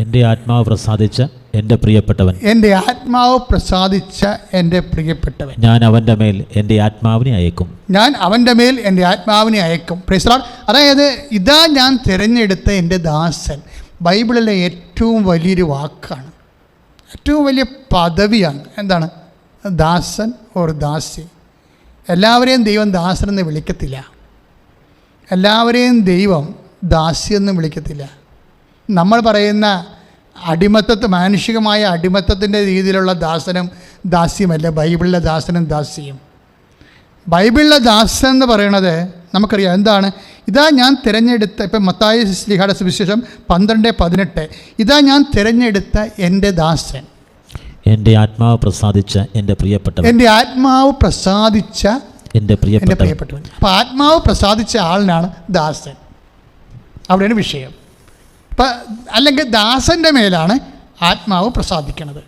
എൻ്റെ ആത്മാവ് പ്രസാദിച്ച എൻ്റെ പ്രിയപ്പെട്ടവൻ, എൻ്റെ ആത്മാവ് പ്രസാദിച്ച എൻ്റെ പ്രിയപ്പെട്ടവൻ, ഞാൻ അവൻ്റെ മേൽ എൻ്റെ ആത്മാവിനെ അയക്കും, ഞാൻ അവൻ്റെ മേൽ എൻ്റെ ആത്മാവിനെ അയക്കും. Price the Lord. അതായത് ഇതാ ഞാൻ തിരഞ്ഞെടുത്ത എൻ്റെ ദാസൻ ബൈബിളിലെ ഏറ്റവും വലിയൊരു വാക്കാണ്, ഏറ്റവും വലിയ പദവിയാണ്. എന്താണ്? ദാസൻ ഓർ ദാസി. എല്ലാവരെയും ദൈവം ദാസനെന്ന് വിളിക്കത്തില്ല, എല്ലാവരെയും ദൈവം ദാസിയെന്ന് വിളിക്കത്തില്ല. നമ്മൾ പറയുന്ന മാനുഷികമായ അടിമത്തത്തിൻ്റെ രീതിയിലുള്ള ദാസനും ദാസ്യമല്ല ബൈബിളിലെ ദാസനും ദാസിയും. ബൈബിളിലെ ദാസൻ എന്ന് പറയണത് നമുക്കറിയാം എന്താണ്? ഇതാ ഞാൻ തിരഞ്ഞെടുത്ത, ഇപ്പം മത്തായി ശ്ലീഹയുടെ സുവിശേഷം 12:18 ഇതാ ഞാൻ തിരഞ്ഞെടുത്ത എൻ്റെ ദാസൻ, എൻ്റെ ആത്മാവ് പ്രസാദിച്ച എൻ്റെ പ്രിയപ്പെട്ടവൻ, എൻ്റെ ആത്മാവ് പ്രസാദിച്ച എൻ്റെ പ്രിയപ്പെട്ടവൻ. അപ്പോൾ ആത്മാവ് പ്രസാദിച്ച ആളിനാണ് ദാസൻ. അവിടെയാണ് വിഷയം. അപ്പം അല്ലെങ്കിൽ ദാസൻ്റെ മേലാണ് ആത്മാവ് പ്രസാദിക്കുന്നത്.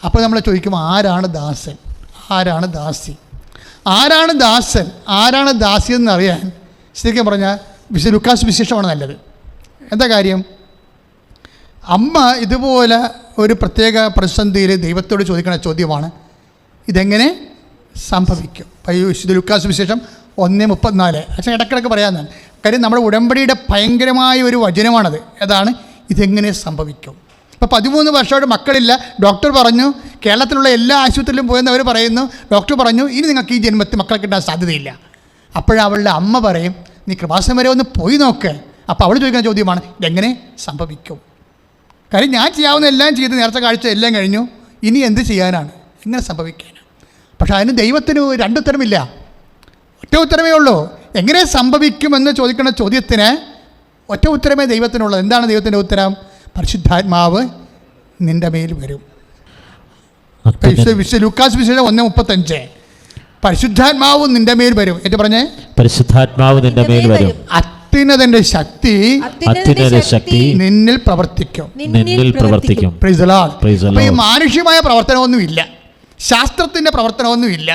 അപ്പോൾ നമ്മൾ ചോദിക്കും ആരാണ് ദാസൻ, ആരാണ് ദാസി? ആരാണ് ദാസൻ, ആരാണ് ദാസി എന്നറിയാൻ ശരിക്കും പറഞ്ഞാൽ ലൂക്കാസ് വിശേഷമാണ് നല്ലത്. എന്താ കാര്യം? അമ്മ ഇതുപോലെ ഒരു പ്രത്യേക പ്രതിസന്ധിയിൽ ദൈവത്തോട് ചോദിക്കുന്ന ചോദ്യമാണ്, ഇതെങ്ങനെ സംഭവിക്കും? വിശുദ്ധ ലൂക്കാസ് വിശേഷം 1:34 അച്ഛൻ ഇടയ്ക്കിടയ്ക്ക് പറയാമെന്നാണ്. കാര്യം നമ്മുടെ ഉടമ്പടിയുടെ ഭയങ്കരമായ ഒരു വചനമാണത്. അതാണ് ഇതെങ്ങനെ സംഭവിക്കും. ഇപ്പോൾ 13 വർഷമായിട്ട് മക്കളില്ല. ഡോക്ടർ പറഞ്ഞു, കേരളത്തിലുള്ള എല്ലാ ആശുപത്രിയിലും പോയെന്ന് അവർ പറയുന്നു. ഡോക്ടർ പറഞ്ഞു ഇനി നിങ്ങൾക്ക് ഈ ജന്മത്തിൽ മക്കളെ കിട്ടാൻ സാധ്യതയില്ല. അപ്പോഴവളുടെ അമ്മ പറയും, നീ കൃപാസനം വരെ ഒന്ന് പോയി നോക്ക്. അപ്പോൾ അവൾ ചോദിക്കുന്ന ചോദ്യമാണ്, ഇതെങ്ങനെ സംഭവിക്കും? കാര്യം ഞാൻ ചെയ്യാവുന്ന എല്ലാം ചെയ്ത് നേരത്തെ കാഴ്ച എല്ലാം കഴിഞ്ഞു, ഇനി എന്ത് ചെയ്യാനാണ്, എങ്ങനെ സംഭവിക്കാനാണ്? പക്ഷെ അതിന് ദൈവത്തിന് 2 ഉത്തരമില്ല, ഒറ്റ ഉത്തരമേ ഉള്ളൂ. എങ്ങനെ സംഭവിക്കുമെന്ന് ചോദിക്കുന്ന ചോദ്യത്തിന് ഒറ്റ ഉത്തരമേ ദൈവത്തിനുള്ളത്. എന്താണ് ദൈവത്തിൻ്റെ ഉത്തരം? പരിശുദ്ധാത്മാവ് നിൻ്റെ മേൽ വരും. ലൂക്കാസ് വിശേഷം 1:35, പരിശുദ്ധാത്മാവ് നിൻ്റെ മേൽ വരും. ഏറ്റു പറഞ്ഞേ, പരിശുദ്ധാത്മാവ് നിൻ്റെ മേൽ വരും. അത്യുന്നതന്റെ ശക്തി നിന്നിൽ പ്രവർത്തിക്കും. ഈ മാനുഷികമായ പ്രവർത്തനമൊന്നുമില്ല, ശാസ്ത്രത്തിൻ്റെ പ്രവർത്തനമൊന്നുമില്ല,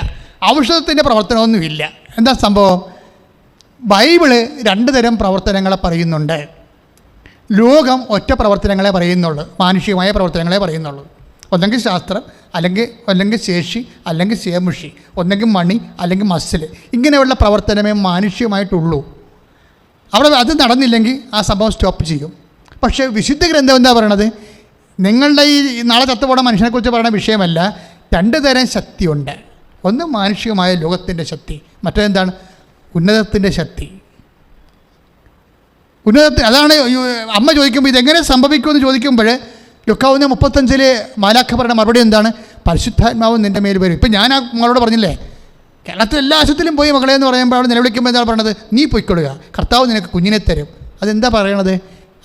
ഔഷധത്തിൻ്റെ പ്രവർത്തനമൊന്നുമില്ല. എന്താ സംഭവം? ബൈബിള് 2 തരം പ്രവർത്തനങ്ങളെ പറയുന്നുണ്ട്. ലോകം ഒറ്റ പ്രവർത്തനങ്ങളെ പറയുന്നുള്ളൂ, മാനുഷികമായ പ്രവർത്തനങ്ങളെ പറയുന്നുള്ളൂ. ഒന്നെങ്കിൽ ശാസ്ത്രം, അല്ലെങ്കിൽ ശേഷി, അല്ലെങ്കിൽ സേമുഷി, ഒന്നെങ്കിൽ മണി, അല്ലെങ്കിൽ മസിൽ. ഇങ്ങനെയുള്ള പ്രവർത്തനമേ മാനുഷികമായിട്ടുള്ളൂ. അവിടെ അത് നടന്നില്ലെങ്കിൽ ആ സംഭവം സ്റ്റോപ്പ് ചെയ്യും. പക്ഷേ വിശുദ്ധ ഗ്രന്ഥം എന്താ പറയണത്? നിങ്ങളുടെ ഈ നാളെ ചത്തുപോണ മനുഷ്യനെക്കുറിച്ച് പറയുന്ന വിഷയമല്ല. 2 തരം ശക്തിയുണ്ട്. ഒന്ന് മാനുഷികമായ ലോകത്തിൻ്റെ ശക്തി, മറ്റേതെന്താണ്? ഉന്നതത്തിൻ്റെ ശക്തി. അതാണ് അമ്മ ചോദിക്കുമ്പോൾ ഇതെങ്ങനെ സംഭവിക്കുമെന്ന് ചോദിക്കുമ്പോൾ ലൂക്കാ 1:35 മാലാഖ പറയുന്ന മറുപടി എന്താണ്? പരിശുദ്ധാത്മാവ് നിൻ്റെ മേൽ വരും. ഇപ്പം ഞാൻ ആ മകളോട് പറഞ്ഞില്ലേ, കേരളത്തിൽ എല്ലാ ആശുപത്രിയിലും പോയി മകളെ എന്ന് പറയുമ്പോൾ അവിടെ നിലവിളിക്കുമ്പോൾ എന്താണ് പറയണത്? നീ പോയിക്കൊള്ളുക, കർത്താവ് നിനക്ക് കുഞ്ഞിനെ തരും. അതെന്താ പറയണത്?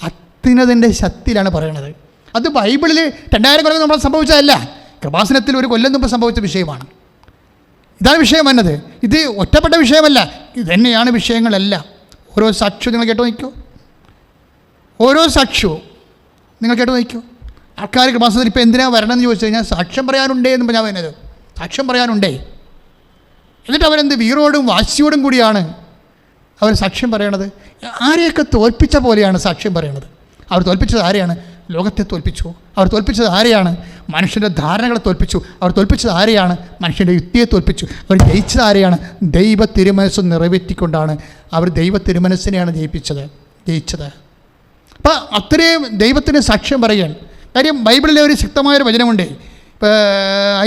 അത്യുന്നതൻ്റെ ശക്തിയിലാണ് പറയണത്. അത് ബൈബിളിൽ 2000 കൊല്ലം നമ്മൾ സംഭവിച്ചതല്ല, കൃപാസനത്തിൽ 1 കൊല്ലം മുമ്പ് സംഭവിച്ച വിഷയമാണ്. ഇതാണ് വിഷയം വന്നത്. ഇത് ഒറ്റപ്പെട്ട വിഷയമല്ല, ഇതുതന്നെയാണ് വിഷയങ്ങളെല്ലാം. ഓരോ സാക്ഷ്യവും നിങ്ങൾ കേട്ടോ നോക്കൂ, ഓരോ സാക്ഷ്യവും നിങ്ങൾ കേട്ടോ നോക്കൂ. ആൾക്കാർ കൃപാസനത്തിൽ ഇപ്പോൾ എന്തിനാണ് വരണമെന്ന് ചോദിച്ചു കഴിഞ്ഞാൽ സാക്ഷ്യം പറയാനുണ്ടേ എന്ന് പറഞ്ഞാൽ വരുന്നത്. സാക്ഷ്യം പറയാനുണ്ടേ. എന്നിട്ട് അവരെന്ത് വീറോടും വാശിയോടും കൂടിയാണ് അവർ സാക്ഷ്യം പറയണത്. ആരെയൊക്കെ തോൽപ്പിച്ച പോലെയാണ് സാക്ഷ്യം പറയണത്. അവർ തോൽപ്പിച്ചത് ആരെയാണ്? ലോകത്തെ തോൽപ്പിച്ചു. അവർ തോൽപ്പിച്ചത് ആരെയാണ്? മനുഷ്യൻ്റെ ധാരണകളെ തോൽപ്പിച്ചു. അവർ തോൽപ്പിച്ചത് ആരെയാണ്? മനുഷ്യൻ്റെ യുക്തിയെ തോൽപ്പിച്ചു. അവർ ജയിച്ചത് ആരെയാണ്? ദൈവ തിരുമനസ് നിറവേറ്റിക്കൊണ്ടാണ് അവർ ദൈവ തിരുമനസ്സിനെയാണ് ജയിച്ചത്. അപ്പം അത്രയും ദൈവത്തിന് സാക്ഷ്യം പറയുകയാണ്. കാര്യം ബൈബിളിലെ ഒരു ശക്തമായൊരു വചനമുണ്ട്. ഇപ്പോൾ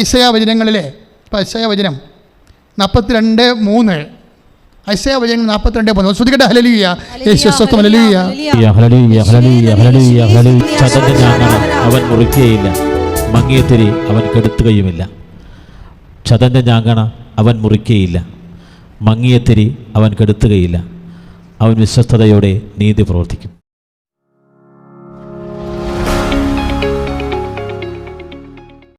ഐസയ വചനങ്ങളിലെ, ഇപ്പോൾ ഐസയ വചനം 42:3, ഐസയ വചനം 42:3 ശ്രദ്ധിക്കട്ടെ. ഹല്ലേലൂയ, യേശു സ്തോത്രം, ഹല്ലേലൂയ. ചതഞ്ഞ ഞാങ്ങണ അവൻ മുറിക്കുകയില്ല, മങ്ങിയ തിരി അവൻ കെടുത്തുകയുമില്ല. ചതഞ്ഞ ഞാങ്ങണ അവൻ മുറിക്കുകയില്ല, മങ്ങിയ തിരി അവൻ കെടുത്തുകയില്ല. അവൻ വിശ്വസ്തയോടെ നീതി പ്രവർത്തിക്കും.